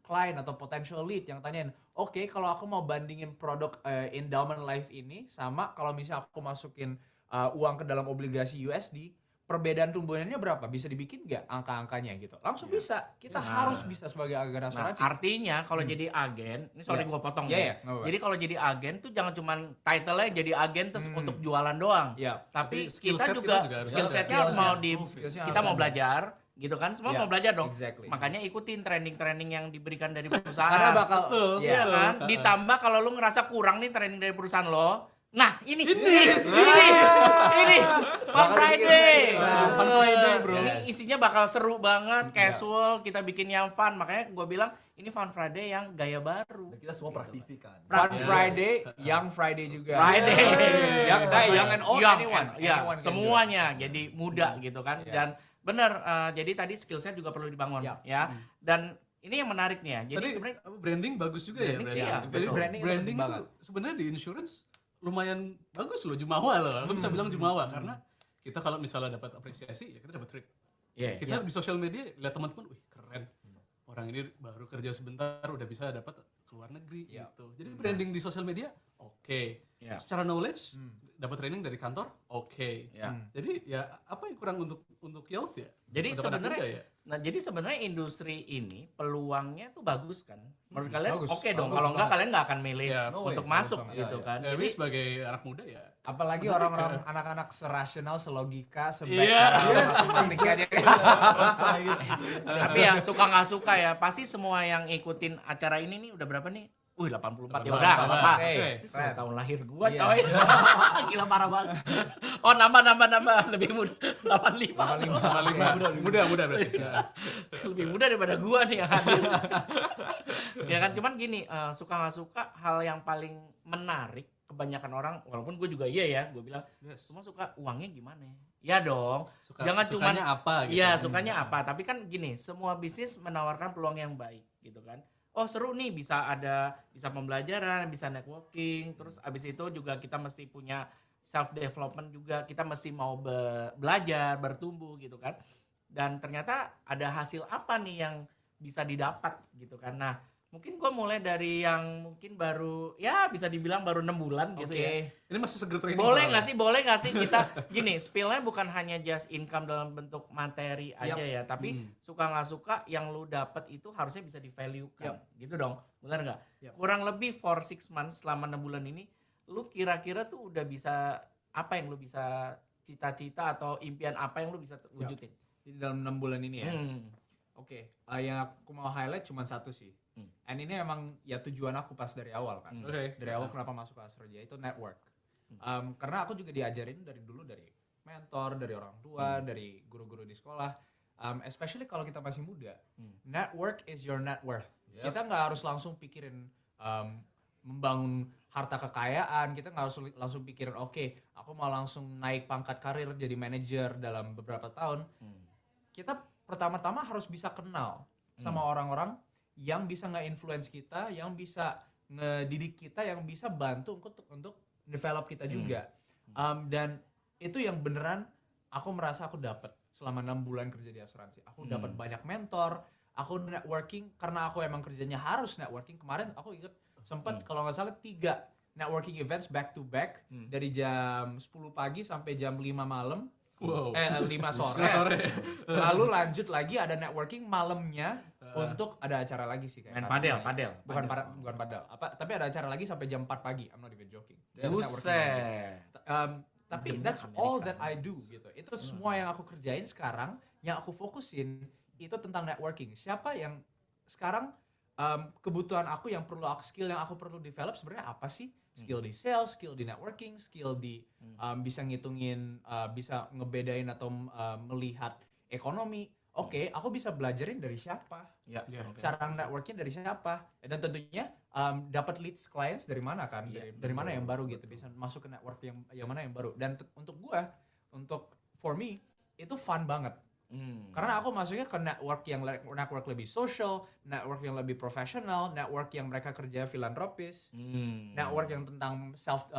klien atau potential lead yang tanyain, oke, kalau aku mau bandingin produk endowment life ini sama kalau misalnya aku masukin uang ke dalam obligasi USD, perbedaan tumbuhannya berapa? Bisa dibikin nggak angka-angkanya gitu? Langsung bisa. Kita harus bisa sebagai agen asuransi. Artinya kalau jadi agen, ini sorry gua potong ya. Jadi kalau jadi agen tuh jangan cuma title-nya jadi agen terus untuk jualan doang. Tapi kita juga skill set-nya harus kita mau belajar gitu kan, semua mau belajar dong. Makanya ikutin training-training yang diberikan dari perusahaan. Karena bakal kan? Ditambah kalau lu ngerasa kurang nih training dari perusahaan lo, nah ini Fun Friday, bro. Ini isinya bakal seru banget, casual, kita bikin yang fun. Makanya gue bilang ini Fun Friday yang gaya baru. Dan kita semua praktisi kan. Fun Friday, Young Friday juga. Young and old, anyone can semuanya jadi muda gitu kan. Dan benar, jadi tadi skill set juga perlu dibangun ya. Dan ini yang menarik nih ya. Jadi sebenarnya branding bagus juga ya. Jadi branding itu sebenarnya di insurance lumayan bagus loh, jumawa loh. Aku bisa bilang jumawa karena kita kalau misalnya dapat apresiasi ya kita dapat trip. Kita di sosial media lihat teman-teman, wih keren. Orang ini baru kerja sebentar udah bisa dapat ke luar negeri gitu. Jadi branding di sosial media oke. Secara knowledge dapat training dari kantor oke. Jadi ya apa yang kurang untuk youth ya? Jadi sebenarnya jadi sebenarnya industri ini peluangnya tuh bagus kan? Menurut kalian oke dong. Kalau enggak kalian nggak akan milih untuk masuk gitu kan. Jadi sebagai anak muda ya. Apalagi orang-orang anak-anak serasional, selogika, matematikanya. Tapi ya suka nggak suka ya. Pasti semua yang ikutin acara ini nih udah berapa nih? 84 ya udah enggak apa-apa. Ini 10 tahun lahir gua coy. Gila parah banget. Oh nambah lebih muda. 85. Muda berarti. Lebih muda daripada gua nih yang hadir. Ya kan cuman gini, suka nggak suka hal yang paling menarik kebanyakan orang, walaupun gue juga ya, gue bilang semua suka uangnya gimana ya dong. Jangan cuma apa gitu. Iya, sukanya apa, tapi kan gini, semua bisnis menawarkan peluang yang baik gitu kan. Oh seru nih, bisa pembelajaran, bisa networking, terus abis itu juga kita mesti punya self development juga, kita mesti mau belajar, bertumbuh gitu kan. Dan ternyata ada hasil apa nih yang bisa didapat gitu kan. Nah mungkin gue mulai dari yang mungkin baru ya bisa dibilang baru 6 bulan gitu ya. Ini masih seger training. Boleh nggak sih kita gini, spill-nya bukan hanya just income dalam bentuk materi aja ya, tapi suka nggak suka yang lu dapat itu harusnya bisa di-value-kan. Gitu dong. Benar nggak? Kurang lebih for 6 months selama 6 bulan ini lu kira-kira tuh udah bisa apa yang lu bisa cita-cita atau impian apa yang lu bisa wujudin? Jadi dalam 6 bulan ini ya. Yang aku mau highlight cuma satu sih. And ini emang ya tujuan aku pas dari awal kan. Dari awal kenapa masuk ke Asroja itu network. Karena aku juga diajarin dari dulu dari mentor, dari orang tua, dari guru-guru di sekolah. Especially kalau kita masih muda. Network is your net worth. Kita nggak harus langsung pikirin membangun harta kekayaan. Kita nggak harus langsung pikirin aku mau langsung naik pangkat karir jadi manajer dalam beberapa tahun. Kita pertama-tama harus bisa kenal sama orang-orang yang bisa nge-influence kita, yang bisa ngedidik kita, yang bisa bantu untuk develop kita juga. Dan itu yang beneran aku merasa aku dapat selama 6 bulan kerja di asuransi. Aku dapat banyak mentor, aku networking karena aku emang kerjanya harus networking. Kemarin aku ingat sempat kalau nggak salah 3 networking events back to back dari jam 10 pagi sampai jam 5 malam. 5 sore. Lalu lanjut lagi ada networking malamnya untuk ada acara lagi sih kayak. Main padel. Bukan padel. Tapi ada acara lagi sampai jam 4 pagi. I'm not even joking. Buset. Tapi that's all that I do gitu. Itu semua yang aku kerjain sekarang, yang aku fokusin itu tentang networking. Siapa yang sekarang kebutuhan aku yang perlu skill yang aku perlu develop sebenarnya apa sih? Skill di sales, skill di networking, skill di bisa ngitungin, bisa ngebedain atau melihat ekonomi. Oke, aku bisa belajarin dari siapa? Cara networking dari siapa? Dan tentunya dapat leads clients dari mana kan? Dari mana yang baru gitu, bisa masuk ke network yang mana yang baru. Dan untuk for me itu fun banget. Karena aku masuknya ke network lebih social, network yang lebih profesional, network yang mereka kerja filantropis, network yang tentang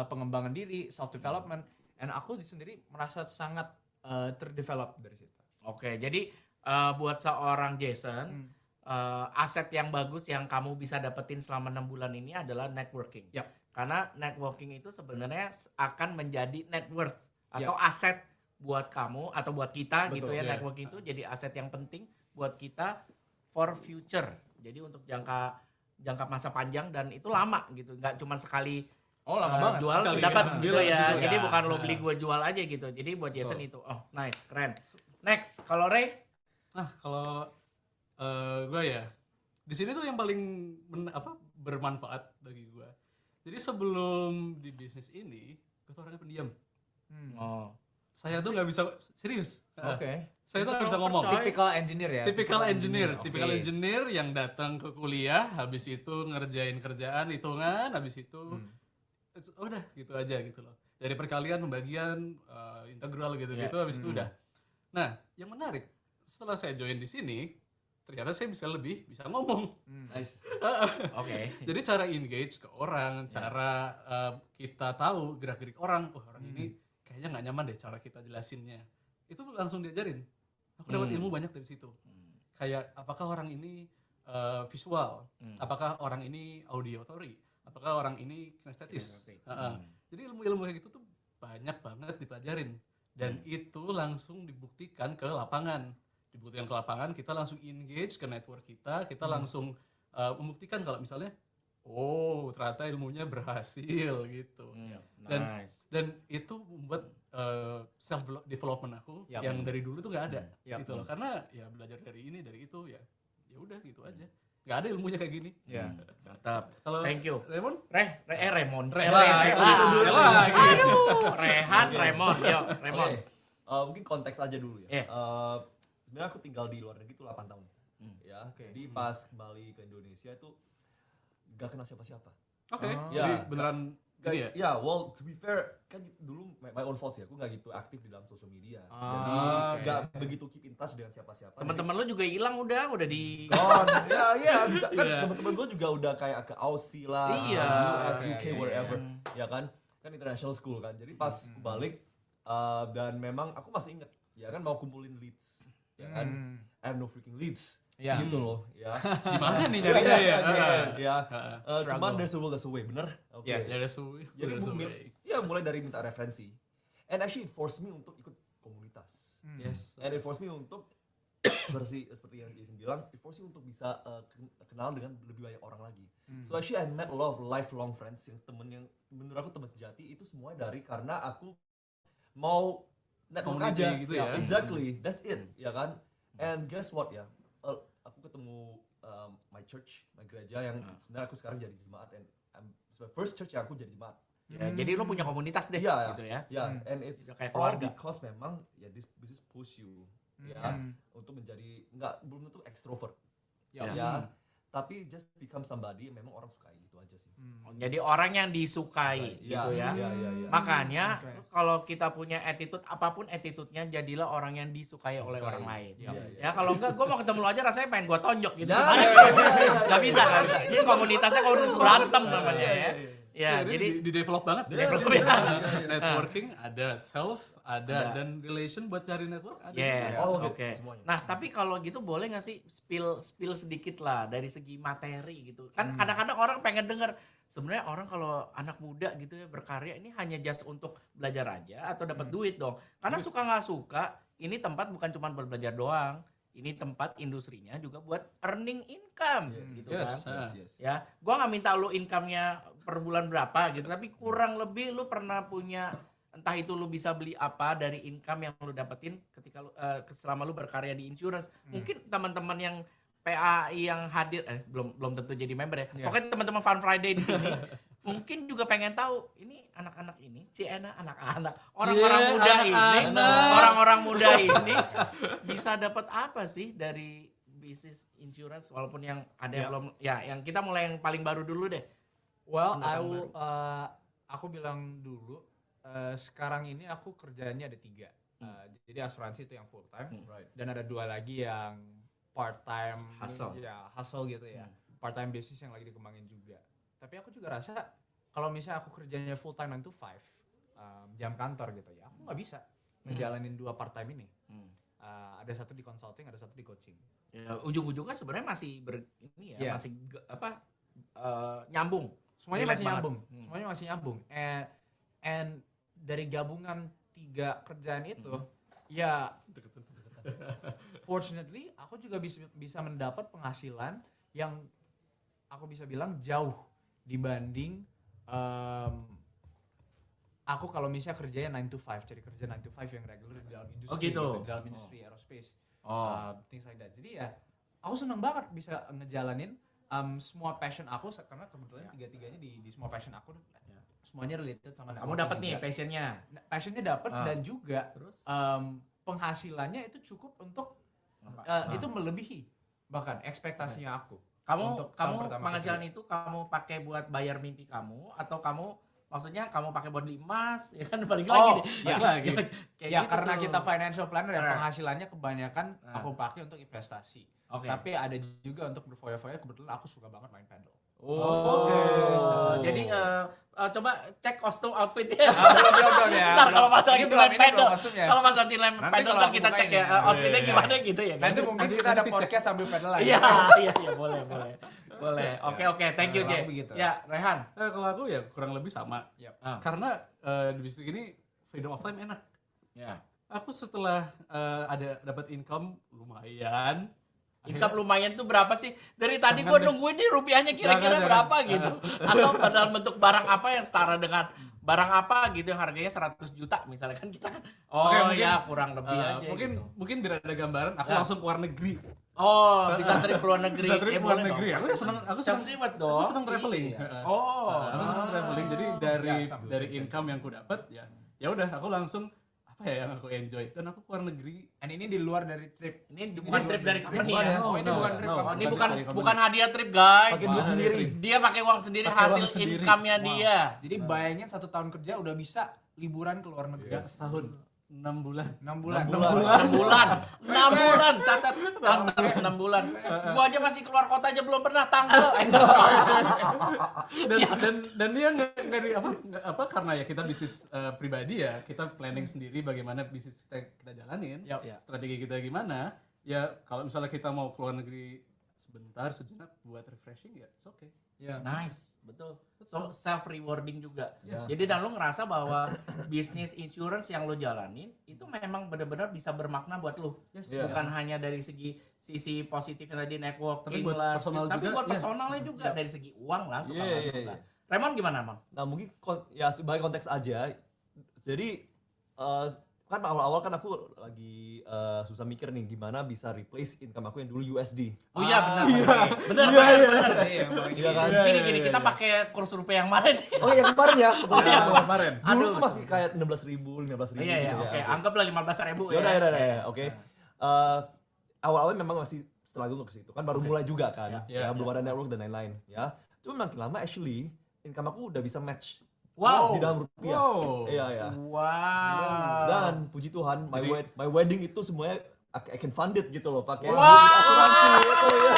pengembangan diri, self development, dan aku sendiri merasa sangat terdevelop dari situ. Oke, jadi buat seorang Jason, aset yang bagus yang kamu bisa dapetin selama 6 bulan ini adalah networking. Karena networking itu sebenarnya akan menjadi net worth atau aset buat kamu atau buat kita. Betul, gitu ya. Networking itu jadi aset yang penting buat kita for future. Jadi untuk jangka masa panjang dan itu lama gitu. Nggak cuma sekali lama banget. Jual dapat gitu ya. Jadi bukan lo beli gue jual aja gitu. Jadi buat Jason itu. Oh, nice, keren. Next, kalau Ray? Kalau gue ya di sini tuh yang paling bermanfaat bagi gue. Jadi sebelum di bisnis ini, gue tuh orangnya pendiam. Saya tuh nggak bisa serius. Saya tuh nggak bisa ngomong. Typical engineer ya. Typical engineer yang datang ke kuliah, habis itu ngerjain kerjaan hitungan, habis itu udah gitu aja gitu loh. Dari perkalian, pembagian, integral gitu-gitu, habis itu udah. Nah, yang menarik setelah saya join di sini, ternyata saya bisa ngomong. Nice. Jadi cara engage ke orang, cara kita tahu gerak-gerik orang, orang ini kayaknya nggak nyaman deh cara kita jelasinnya. Itu langsung diajarin. Aku dapat ilmu banyak dari situ. Kayak apakah orang ini visual, apakah orang ini auditory, apakah orang ini kinestetis. Jadi ilmu-ilmu kayak gitu tuh banyak banget dipelajarin. Dan itu langsung dibuktikan ke lapangan. Kita langsung engage ke network kita langsung membuktikan kalau misalnya ternyata ilmunya berhasil gitu. Dan itu membuat self development aku yang dari dulu tuh nggak ada gitu loh. Karena ya belajar dari ini dari itu ya udah gitu aja. Nggak ada ilmunya kayak gini. Mantap. Thank you. Raymond? Raymond. Raymond. Mungkin konteks aja dulu ya. Sebenarnya aku tinggal di luar negeri itu 8 tahun. Jadi pas kembali ke Indonesia itu gak kenal siapa-siapa. Jadi beneran well to be fair kan dulu my own fault ya, aku gak gitu aktif di dalam social media. Jadi gak begitu keep in touch dengan siapa-siapa. Teman-teman lo juga hilang udah di bisa kan teman-teman gue juga udah kayak ke Aussie lah, US, UK, wherever. Ya kan international school kan. Jadi pas balik dan memang aku masih inget ya kan mau kumpulin leads. Ya kan, I have no freaking leads, gitu loh, ya. Gimana nih nyarinya ya? Cuman there's a will, there's a way, bener? Yes, there's a way. Jadi mulai dari minta referensi, and actually it forced me untuk ikut komunitas. Yes. And it forced me untuk seperti yang Jason bilang, it forced me untuk bisa kenal dengan lebih banyak orang lagi. So actually I met a lot of lifelong friends yang menurut aku teman sejati itu semua karena aku mau network aja gitu ya. Exactly, that's it, ya kan? And guess what ya? Aku ketemu my church, my gereja yang sebenarnya aku sekarang jadi jemaat, and it's my first church yang aku jadi jemaat. Jadi lo punya komunitas deh, gitu ya? And it's kayak all keluarga. because memang this business push you, untuk menjadi belum tentu extrovert, tapi just become somebody yang memang orang sukai gitu aja sih. Jadi orang yang disukai gitu ya. Makanya kalau kita punya attitude apapun attitude-nya, jadilah orang yang disukai oleh orang lain. Ya kalau enggak gue mau ketemu lo aja rasanya pengen gue tonjok gitu. Gak bisa. Ini komunitasnya komunitas berantem namanya ya. Ya, jadi di develop banget. Networking ada, self ada, dan relation buat cari network ada. Yes, Oh, oke. semuanya. Nah, tapi kalau gitu boleh nggak sih spill sedikit lah dari segi materi gitu. Kan kadang-kadang orang pengen denger, sebenarnya orang kalau anak muda gitu ya berkarya ini hanya just untuk belajar aja atau dapat duit dong. Karena suka nggak suka, ini tempat bukan cuma buat belajar doang. Ini tempat industrinya juga buat earning income gitu kan. Ya, gua nggak minta lu income-nya per bulan berapa gitu, tapi kurang lebih lu pernah punya, entah itu lu bisa beli apa dari income yang lu dapetin ketika lu selama lu berkarya di insurance. Mungkin teman-teman yang PAI yang hadir belum tentu jadi member ya. Pokoknya teman-teman Fun Friday di sini mungkin juga pengen tahu ini anak-anak ini, anak-anak orang-orang muda ini, orang-orang muda ini bisa dapat apa sih dari bisnis insurance, walaupun yang ada yang belum, ya yang kita mulai yang paling baru dulu deh. Well, aku bilang dulu, sekarang ini aku kerjaannya ada 3. Jadi asuransi itu yang full time, dan ada 2 lagi yang part time, hustle gitu ya, part time bisnis yang lagi dikembangin juga. Tapi aku juga rasa kalau misalnya aku kerjanya full time 9 to 5, jam kantor gitu ya, aku nggak bisa ngejalanin 2 part time ini. Ada satu di consulting, ada satu di coaching. Ya, ujung-ujungnya sebenarnya masih masih nyambung. Semuanya masih nyambung. Semuanya masih nyambung. And dari gabungan 3 kerjaan itu, ya fortunately aku juga bisa mendapat penghasilan yang aku bisa bilang jauh dibanding aku kalau misalnya kerjanya 9 to 5, cari kerja 9 to 5 yang regular di dalam industri, di dalam industri aerospace, things like that. Jadi ya aku senang banget bisa ngejalanin semua passion aku, karena kebetulan 3-tiganya di semua passion aku semuanya related sama kamu dapat nih passionnya dapat, dan juga penghasilannya itu cukup untuk itu melebihi bahkan ekspektasinya aku. Kamu penghasilan itu kamu pakai buat bayar mimpi kamu, atau kamu maksudnya kamu pakai buat beli emas, ya kan balik lagi. Ya gitu karena kita financial planner ya, penghasilannya kebanyakan aku pakai untuk investasi. Tapi ada juga untuk berfoya-foya, kebetulan aku suka banget main paddle. Jadi coba cek kostum outfitnya. Belum ya. Ntar kalau pas lagi main paddle, kalau pas nanti main paddle ntar kita cek ya outfitnya gimana gitu ya. Nanti mungkin kita ada podcast sambil paddle lagi. Iya, boleh. Oke, thank you Jay. Ya, Rehan. Kalau aku ya kurang lebih sama. Karena di bisnis ini freedom of time enak. Ya. Aku setelah dapat income lumayan. Income lumayan tuh berapa sih? Dari tadi gue nungguin nih rupiahnya kira-kira berapa gitu. Atau dalam bentuk barang apa yang setara dengan barang apa gitu yang harganya 100 juta misalnya, kan kita kan kurang lebih aja. Mungkin biar ada gambaran, aku langsung ke luar negeri. Bisa trip ke luar negeri. Bisa trip ke luar negeri. Aku senang traveling. Aku senang traveling. Jadi dari income yang aku dapat ya udah aku langsung apa ya yang aku enjoy, dan aku keluar negeri. Dan ini di luar dari trip. Ini bukan trip dari company ya. Ini bukan trip. Ini bukan hadiah trip, guys. Pakai duit sendiri. Dia pakai uang sendiri, hasil income-nya dia. Jadi bayangin 1 tahun kerja udah bisa liburan ke luar negeri. Setahun 6 bulan. 6 bulan. 6 bulan. Catat 6 bulan. Gua aja masih keluar kota aja belum pernah, Tangsel. Dan dia nggak karena ya kita bisnis pribadi ya, kita planning sendiri bagaimana bisnis kita jalanin, strategi kita gimana. Ya kalau misalnya kita mau keluar negeri sebentar sejenak buat refreshing, ya it's okay. Nice, betul. So self rewarding juga. Jadi dan lo ngerasa bahwa bisnis insurance yang lo jalanin itu memang benar-benar bisa bermakna buat lo. Bukan hanya dari sisi positifnya tadi networking, tapi buat personal tapi juga, buat personalnya juga dari segi uang lah suka. Raymond gimana, Mang? Nah mungkin ya sebagai konteks aja. Jadi kan awal-awal kan aku lagi susah mikir nih gimana bisa replace income aku yang dulu USD. Oh iya benar. Iya kan. Gini kita pakai kurs rupiah yang mana nih? Oh yang kemarin ya. Kemarin. Dulu tuh masih kayak 16.000, 15.000. Iya, oke. Anggaplah 15.000 ya. Ya, oke. Awal-awal memang masih struggle ke situ kan, baru mulai juga kan. Belum ada network dan lain-lain ya. Cuma makin lama actually income aku udah bisa match. Di dalam rupiah. Iya. Wow. Dan puji Tuhan, my wedding itu semuanya I can fund it gitu loh, pakai asuransi gitu ya.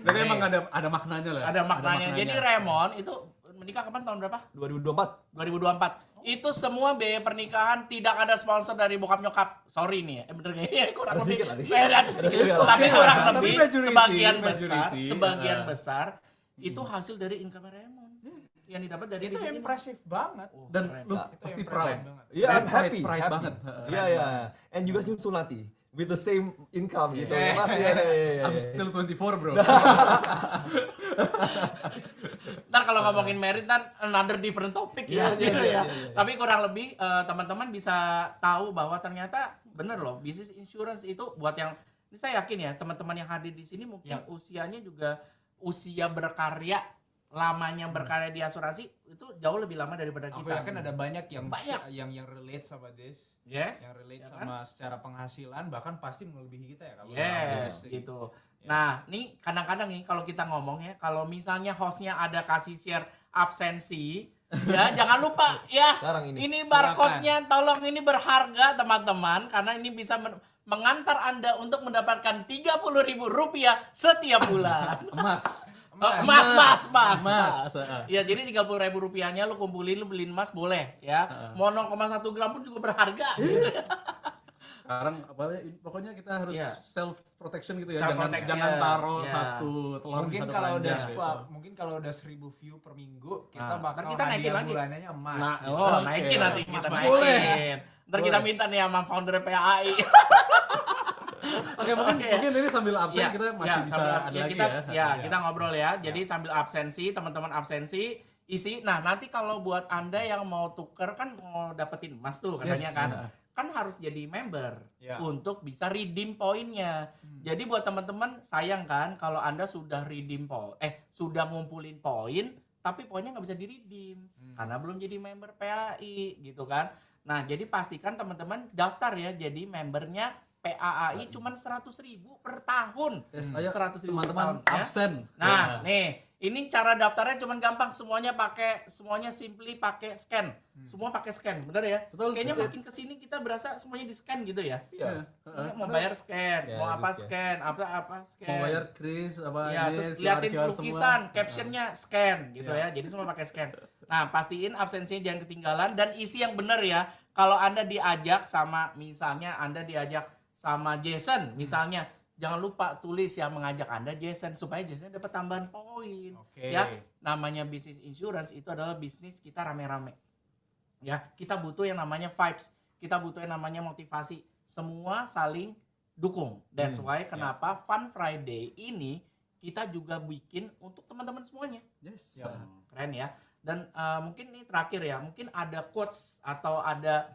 Berarti emang ada maknanya lah. Ada maknanya. Jadi Raymond itu menikah kapan tahun berapa? 2024. 2024. Itu semua biaya pernikahan tidak ada sponsor dari bokap nyokap. Sorry nih ya, bener gak ya? Kurang Ada lebih. sedikit lah. Ada sedikit. Iya. Tapi kurang Tapi lebih majority, sebagian besar itu hasil dari income Raymond yang didapat dari Itu bisnis ini. impresif banget. Dan Keren. lu Itu pasti impresif proud. banget. Iya, I'm Pride happy. banget. Iya, iya. And juga nyusul nanti with the same income gitu. Yeah. Mas, iya. I'm still 24 bro. Ntar kalau ngomongin merit kan another different topic ya, Iya, gitu ya. iya, iya. Tapi kurang lebih teman-teman bisa tahu bahwa ternyata bener loh, bisnis insurance itu buat yang ini saya yakin ya teman-teman yang hadir di sini mungkin usianya juga usia berkarya lamanya berkarya di asuransi itu jauh lebih lama daripada Aku kita. yakin ada banyak yang Banyak. yang relate sama this. Yes. Yang relate Ya kan? sama secara penghasilan bahkan pasti melebihi kita ya kalau Yes, gitu. Nah, nih kadang-kadang nih kalau kita ngomong ya, kalau misalnya hostnya ada kasih share absensi, ya jangan lupa ya. Sekarang ini. Barcode-nya tolong ini berharga teman-teman karena ini bisa mengantar Anda untuk mendapatkan Rp30.000 setiap bulan. Emas. Emas. Ya jadi Rp30.000-nya lu kumpulin, lu beliin emas boleh ya. Mau 0,1 gram pun juga berharga. Gitu. Sekarang pokoknya kita harus self protection gitu ya. Self protection. Jangan taruh Ya. satu telur mungkin di satu kalau udah keranjang gitu. mungkin kalau udah 1000 view per minggu kita Nah, bakal ntar kita naikin hadiah lagi. bulanannya emas. Nah, gitu. naikin nanti Emas kita boleh. naikin. Ntar kita minta nih sama founder PAI. Oke, mungkin ini sambil absen kita masih bisa ada lagi kita, ya. kita ngobrol ya. Jadi sambil absensi, teman-teman absensi, isi. Nah, nanti kalau buat Anda yang mau tuker kan mau dapetin emas tuh katanya kan. Kan harus jadi member untuk bisa redeem poinnya. Jadi buat teman-teman sayang kan kalau Anda sudah redeem sudah ngumpulin poin tapi poinnya nggak bisa di-redeem karena belum jadi member PAI gitu kan. Nah, jadi pastikan teman-teman daftar ya jadi membernya PAI cuman 100.000 per tahun. Yes, ayo 100.000 teman-teman per tahun, ya. absen. Nah, nih, ini cara daftarnya cuman gampang, semuanya simply pakai scan. Semua pakai scan, bener ya? Betul. Kayaknya makin kesini kita berasa semuanya di scan gitu ya. Iya. Mau bayar scan, Scan, mau apa di scan, apa scan. Mau bayar Kris apa Ya, ini, terus QR liatin semua. lukisan, captionnya scan gitu ya. Jadi semua pakai scan. Nah, pastiin absensinya jangan ketinggalan dan isi yang bener ya. Kalau Anda diajak sama Jason misalnya, jangan lupa tulis yang mengajak Anda Jason supaya Jason dapat tambahan poin. Ya, namanya bisnis insurance itu adalah bisnis kita rame-rame. Ya, kita butuh yang namanya vibes, kita butuh yang namanya motivasi. Semua saling dukung. That's why kenapa Fun Friday ini kita juga bikin untuk teman-teman semuanya. Yes. Keren ya. Dan mungkin ini terakhir ya, mungkin ada quotes atau ada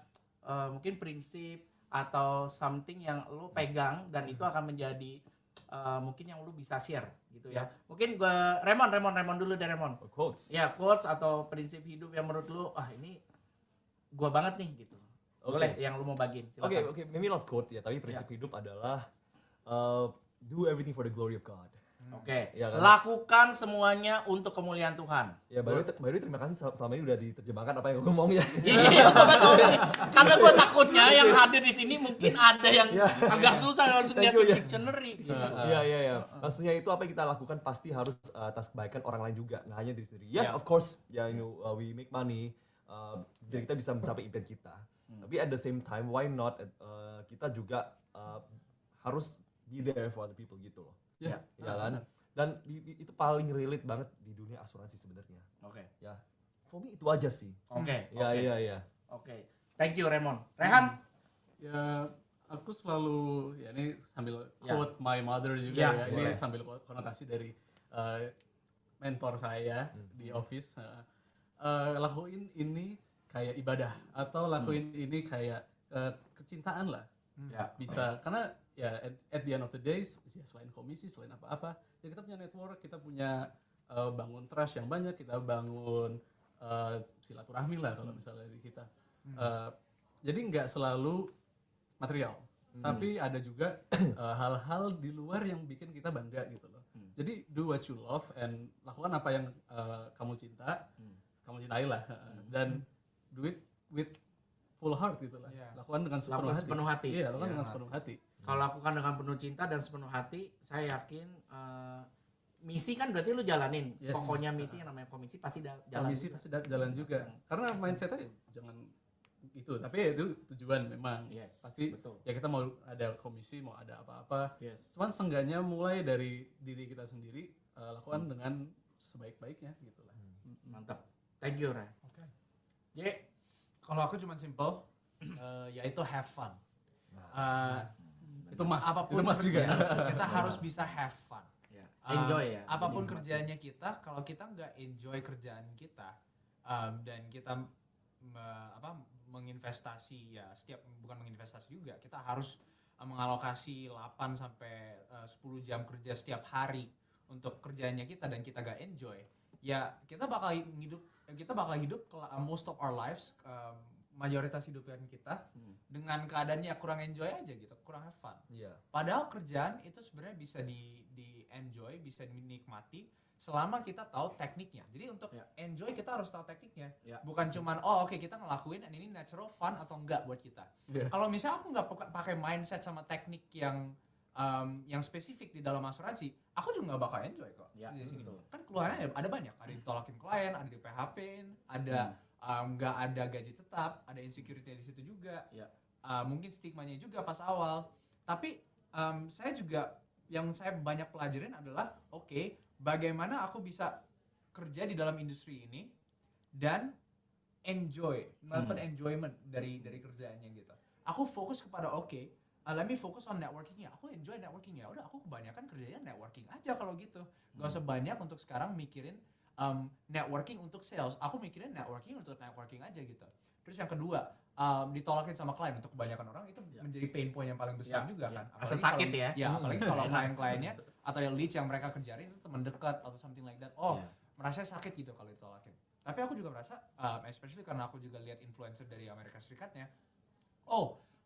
mungkin prinsip atau something yang lo pegang dan itu akan menjadi mungkin yang lo bisa share gitu ya. Mungkin Raymond dulu deh Raymond. Quotes. Ya, quotes atau prinsip hidup yang menurut lo ini gua banget nih gitu. Boleh yang lo mau bagiin. Oke, maybe not quote ya, tapi prinsip hidup adalah do everything for the glory of God. Oke. Ya, kan? Lakukan semuanya untuk kemuliaan Tuhan. Ya, by the way, terima kasih selama ini udah diterjemahkan apa yang gue ngomong ya. Iya, betul nih. Karena gue takutnya yang hadir di sini mungkin ada yang agak susah harus lihat dictionary. Iya. Maksudnya itu apa yang kita lakukan pasti harus atas kebaikan orang lain juga, nggak hanya diri sendiri. Yes, of course, we make money, jadi kita bisa mencapai impian kita. Tapi at the same time, why not kita juga harus be there for other people gitu loh. Ya kan? Dan itu paling relate banget di dunia asuransi sebenarnya. Oke. Ya, for me itu aja sih. Oke. Iya. Oke. Thank you Raymond. Rehan? Ya, aku selalu ini sambil quote my mother juga ya. Ini sambil konotasi dari mentor saya di office. Lakuin ini kayak ibadah atau lakuin ini kayak kecintaan lah. Ya. Bisa karena ya at the end of the day selain komisi, selain apa-apa, ya kita punya network, kita punya bangun trust yang banyak, kita bangun silaturahmi lah kalau misalnya di kita. Jadi nggak selalu material, tapi ada juga hal-hal di luar yang bikin kita bangga gitu loh. Jadi do what you love and lakukan apa yang kamu cintai lah, dan do it with full heart gitu lah. Lakukan dengan sepenuh hati. Iya, lakukan dengan sepenuh hati. Kalau lakukan dengan penuh cinta dan sepenuh hati, saya yakin misi kan berarti lu jalanin. Yes. Pokoknya misi yang namanya komisi pasti jalan. Komisi pasti jalan juga. Karena mindsetnya jangan itu, tapi itu tujuan memang. Yes. Pasti betul. ya kita mau ada komisi, mau ada apa-apa. Yes. Cuman seenggaknya mulai dari diri kita sendiri, lakukan dengan sebaik-baiknya gitu lah. Mantap. Thank you, Ray. Oke. Jadi Kalau aku cuma simple, yaitu have fun. Itu mas, Apapun itu mas juga. kita harus bisa have fun. ya, enjoy ya. Apapun Jadi, kerjaannya kita, kalau kita nggak enjoy kerjaan kita, dan kita menginvestasi ya bukan menginvestasi juga, kita harus mengalokasi 8 sampai 10 jam kerja setiap hari untuk kerjaannya kita dan kita nggak enjoy, ya kita bakal hidup most of our lives, mayoritas hidupan kita dengan keadaannya kurang enjoy aja gitu, kurang have fun. Iya. Padahal kerjaan itu sebenarnya bisa di enjoy, bisa dinikmati selama kita tahu tekniknya. Jadi untuk enjoy kita harus tahu tekniknya. Ya. Bukan cuman oke, kita ngelakuin dan ini natural fun atau enggak buat kita. Yeah. Kalau misalnya aku nggak pakai mindset sama teknik yang spesifik di dalam asuransi, aku juga nggak bakal enjoy kok Ya, di sini. betul. Kan keluarannya ada banyak, ada ditolakin klien, ada di PHP-in, ada nggak ada gaji tetap, ada insecurity di situ juga. Ya. Mungkin stigmanya juga pas awal. Tapi saya juga yang saya banyak pelajarin adalah bagaimana aku bisa kerja di dalam industri ini dan melakukan enjoyment dari kerjaannya gitu. Aku fokus kepada let me focus on networkingnya. Aku enjoy networkingnya. Udah, aku kebanyakan kerjanya networking aja kalau gitu. Gak usah banyak untuk sekarang mikirin networking untuk sales. Aku mikirin networking untuk networking aja gitu. Terus yang kedua, ditolakin sama klien. Untuk kebanyakan orang itu menjadi pain point yang paling besar juga kan. Rasa sakit ya. Ya, apalagi kalau klien-kliennya atau yang leads yang mereka kerjain itu teman dekat atau something like that. Merasa sakit gitu kalau ditolakin. Tapi aku juga merasa, especially karena aku juga lihat influencer dari Amerika Serikatnya,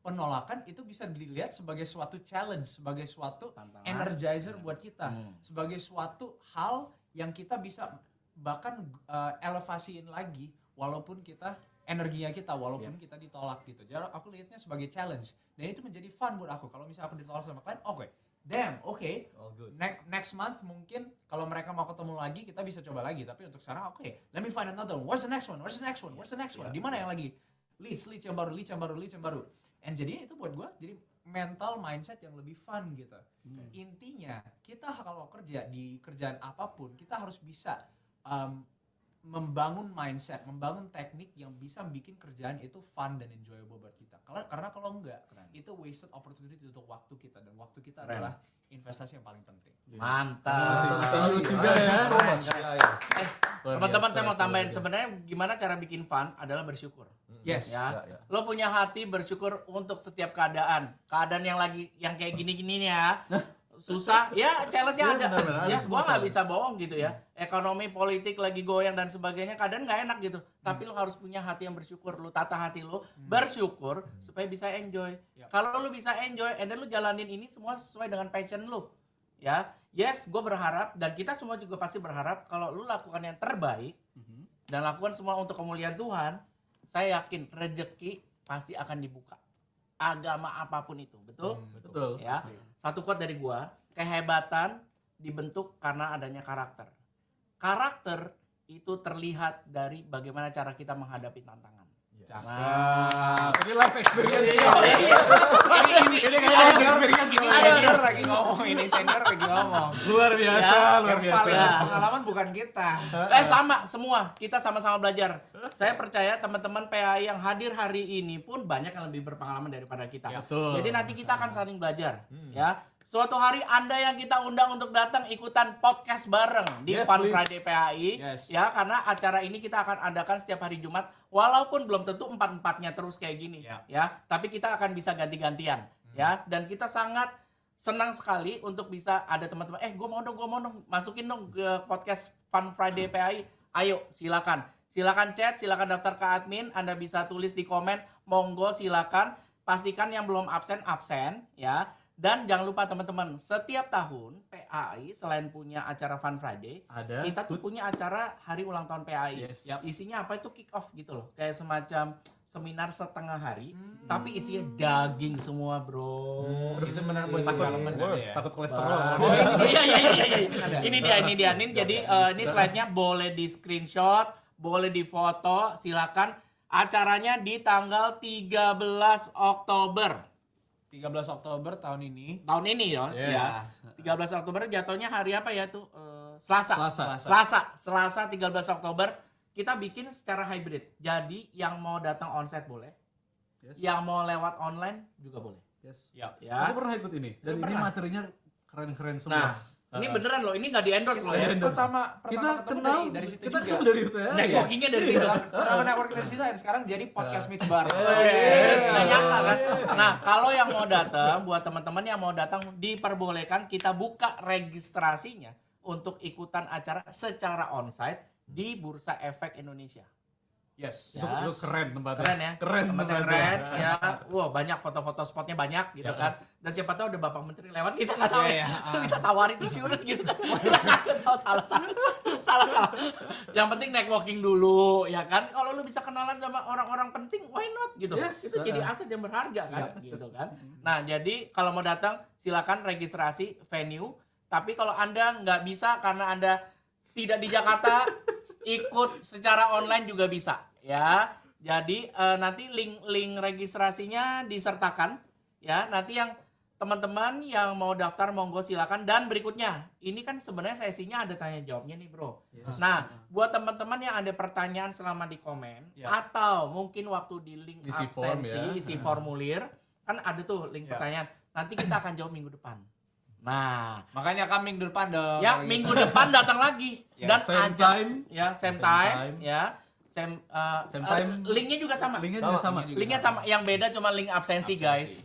penolakan itu bisa dilihat sebagai suatu challenge, sebagai suatu Tantangan. energizer buat kita, sebagai suatu hal yang kita bisa bahkan elevasiin lagi walaupun energinya kita walaupun kita ditolak gitu. Jadi aku lihatnya sebagai challenge dan itu menjadi fun buat aku. Kalau misalnya aku ditolak sama klien, All good. next month mungkin kalau mereka mau ketemu lagi kita bisa coba lagi. Tapi untuk sekarang let me find another one. Where's the next one? Di mana yang lagi? Leads yang baru. And jadinya itu buat gue jadi mental mindset yang lebih fun gitu. Intinya kita kalau kerja di kerjaan apapun kita harus bisa membangun mindset, membangun teknik yang bisa bikin kerjaan itu fun dan enjoyable buat kita. Karena kalau enggak, itu wasted opportunity untuk waktu kita dan waktu kita adalah investasi yang paling penting. Mantap. Masih juga ya. Teman-teman saya mau tambahin sebenarnya gimana cara bikin fun adalah bersyukur. Yes. Ya. Lo punya hati bersyukur untuk setiap keadaan. Keadaan yang kayak gini-gini ya. Susah, ya challenge-nya ada. Ya, gua nggak bisa bohong gitu ya. Ekonomi, politik lagi goyang dan sebagainya, kadang nggak enak gitu. Tapi lo harus punya hati yang bersyukur. Lo tata hati lo bersyukur supaya bisa enjoy. Kalau lo bisa enjoy, and then lo jalanin ini semua sesuai dengan passion lo. Ya, yes, gue berharap dan kita semua juga pasti berharap kalau lo lakukan yang terbaik dan lakukan semua untuk kemuliaan Tuhan, saya yakin rezeki pasti akan dibuka. Agama apapun itu, betul? Betul. Ya. Satu quote dari gua, kehebatan dibentuk karena adanya karakter. Karakter itu terlihat dari bagaimana cara kita menghadapi tantangan. Ini life experience. Ini senior lagi ngomong, Luar biasa. Pengalaman bukan kita. Sama semua, kita sama-sama belajar. Saya percaya teman-teman PAI yang hadir hari ini pun banyak yang lebih berpengalaman daripada kita. Betul. Jadi nanti kita akan saling belajar, ya. Suatu hari Anda yang kita undang untuk datang ikutan podcast bareng di Fun Friday PAI, ya, karena acara ini kita akan adakan setiap hari Jumat, walaupun belum tentu 4-4-nya terus kayak gini, ya. Tapi kita akan bisa ganti-gantian, ya. Dan kita sangat senang sekali untuk bisa ada teman-teman, gue mau dong, masukin dong ke podcast Fun Friday PAI. Ayo, silakan chat, silakan daftar ke admin, Anda bisa tulis di komen, monggo silakan. Pastikan yang belum absen, ya. Dan jangan lupa teman-teman, setiap tahun PAI selain punya acara Fun Friday, Ada. kita tuh punya acara hari ulang tahun PAI. Yes. Isinya apa itu kick off gitu loh, kayak semacam seminar setengah hari, tapi isinya daging semua bro. Itu benar buat development ya. Takut kolesterol. Oh iya. Ini dia. Jadi ini slide-nya boleh di screenshot, boleh difoto, silakan. Acaranya di tanggal 13 Oktober. 13 Oktober tahun ini. Tahun ini ya. Yes. Ya. 13 Oktober jatuhnya hari apa ya tuh? Selasa 13 Oktober kita bikin secara hybrid. Jadi yang mau datang onsite boleh. Yes. Yang mau lewat online juga boleh. Yes. Ya. Aku pernah ikut ini dan ini materinya keren-keren semua. Nah, ini beneran loh, ini nggak di endorse loh ya. Pertama Kita ketemu kenal dari situ kita juga. ketemu dari itu ya. Networkingnya dari situ. Pertama network dari situ dan sekarang jadi podcast Mitch Bar. Nggak nyangka kan. Nah, kalau yang mau datang, buat teman-teman yang mau datang, diperbolehkan kita buka registrasinya untuk ikutan acara secara onsite di Bursa Efek Indonesia. Yes. Itu keren tempatnya. Keren ya. Keren Tempatnya tempatnya. keren ya. Wah, banyak foto-foto spotnya banyak gitu kan. Dan siapa tahu ada Bapak Menteri lewat, kita nggak tahu ya. Bisa tawarin insurance gitu kan. Kita nggak tahu, salah. Yang penting networking dulu ya kan. Kalau lu bisa kenalan sama orang-orang penting, why not gitu. Yes. Itu jadi aset yang berharga kan gitu kan. Nah, jadi kalau mau datang silakan registrasi venue. Tapi kalau Anda nggak bisa karena Anda tidak di Jakarta, ikut secara online juga bisa ya. Jadi nanti link registrasinya disertakan ya. Nanti yang teman-teman yang mau daftar monggo silakan. Dan berikutnya, ini kan sebenarnya sesinya ada tanya jawabnya nih bro. Yes. Nah, buat teman-teman yang ada pertanyaan selama di komen atau mungkin waktu di link Isi absensi, form ya. isi formulir, kan ada tuh link pertanyaan. Nanti kita akan jawab minggu depan. Nah, Makanya kami minggu depan dong. ya minggu depan datang lagi dan Same ajak time. ya same Same time time. ya same time. linknya juga sama. Linknya juga sama. Linknya sama, yang beda cuma link absensi guys.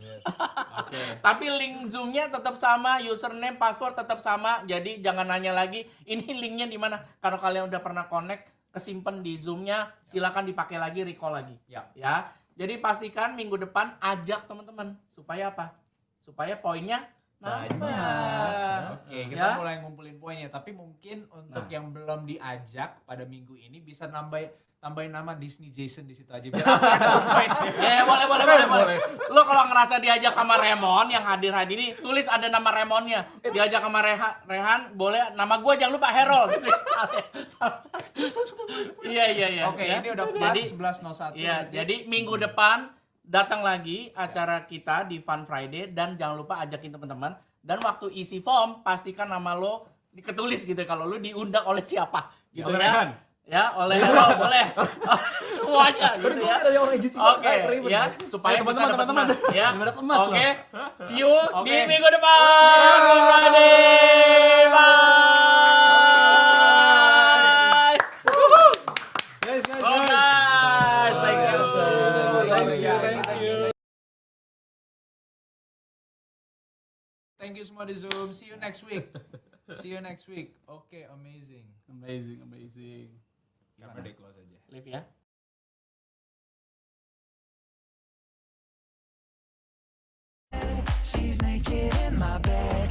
Oke. Tapi link Zoom-nya tetap sama, username, password tetap sama. Jadi jangan nanya lagi ini linknya di mana. Kalau kalian udah pernah connect, kesimpan di Zoom-nya, silakan dipakai lagi, recall lagi. Ya. Jadi pastikan minggu depan ajak teman-teman supaya apa? Supaya poinnya Oke, kita Ya. mulai ngumpulin poinnya. Tapi mungkin untuk yang belum diajak pada minggu ini bisa tambahin nama Disney Jason di situ aja. Biar Ya, boleh. Lo kalau ngerasa diajak sama Remon yang hadir ini, tulis ada nama Remonnya. Diajak sama Rehan, boleh nama gue jangan lupa Herol gitu. Iya. Oke, ya. ini udah pas Jadi 11.01. Iya, jadi minggu depan datang lagi acara kita di Fun Friday dan jangan lupa ajakin teman-teman. Dan waktu isi form pastikan nama lo diketulis gitu kalau lo diundang oleh siapa gitu ya. Ya, oleh Herol boleh. Semuanya gitu ya. Oke, ya supaya bisa dapat teman ya. Oke. See you di minggu depan. Fun Friday. Bye. Guys. Oh, guys, thank you. Thank you semua di Zoom. See you next week. Oke, amazing. Amazing. Kamera di close aja. Live ya. She's naked in my bed.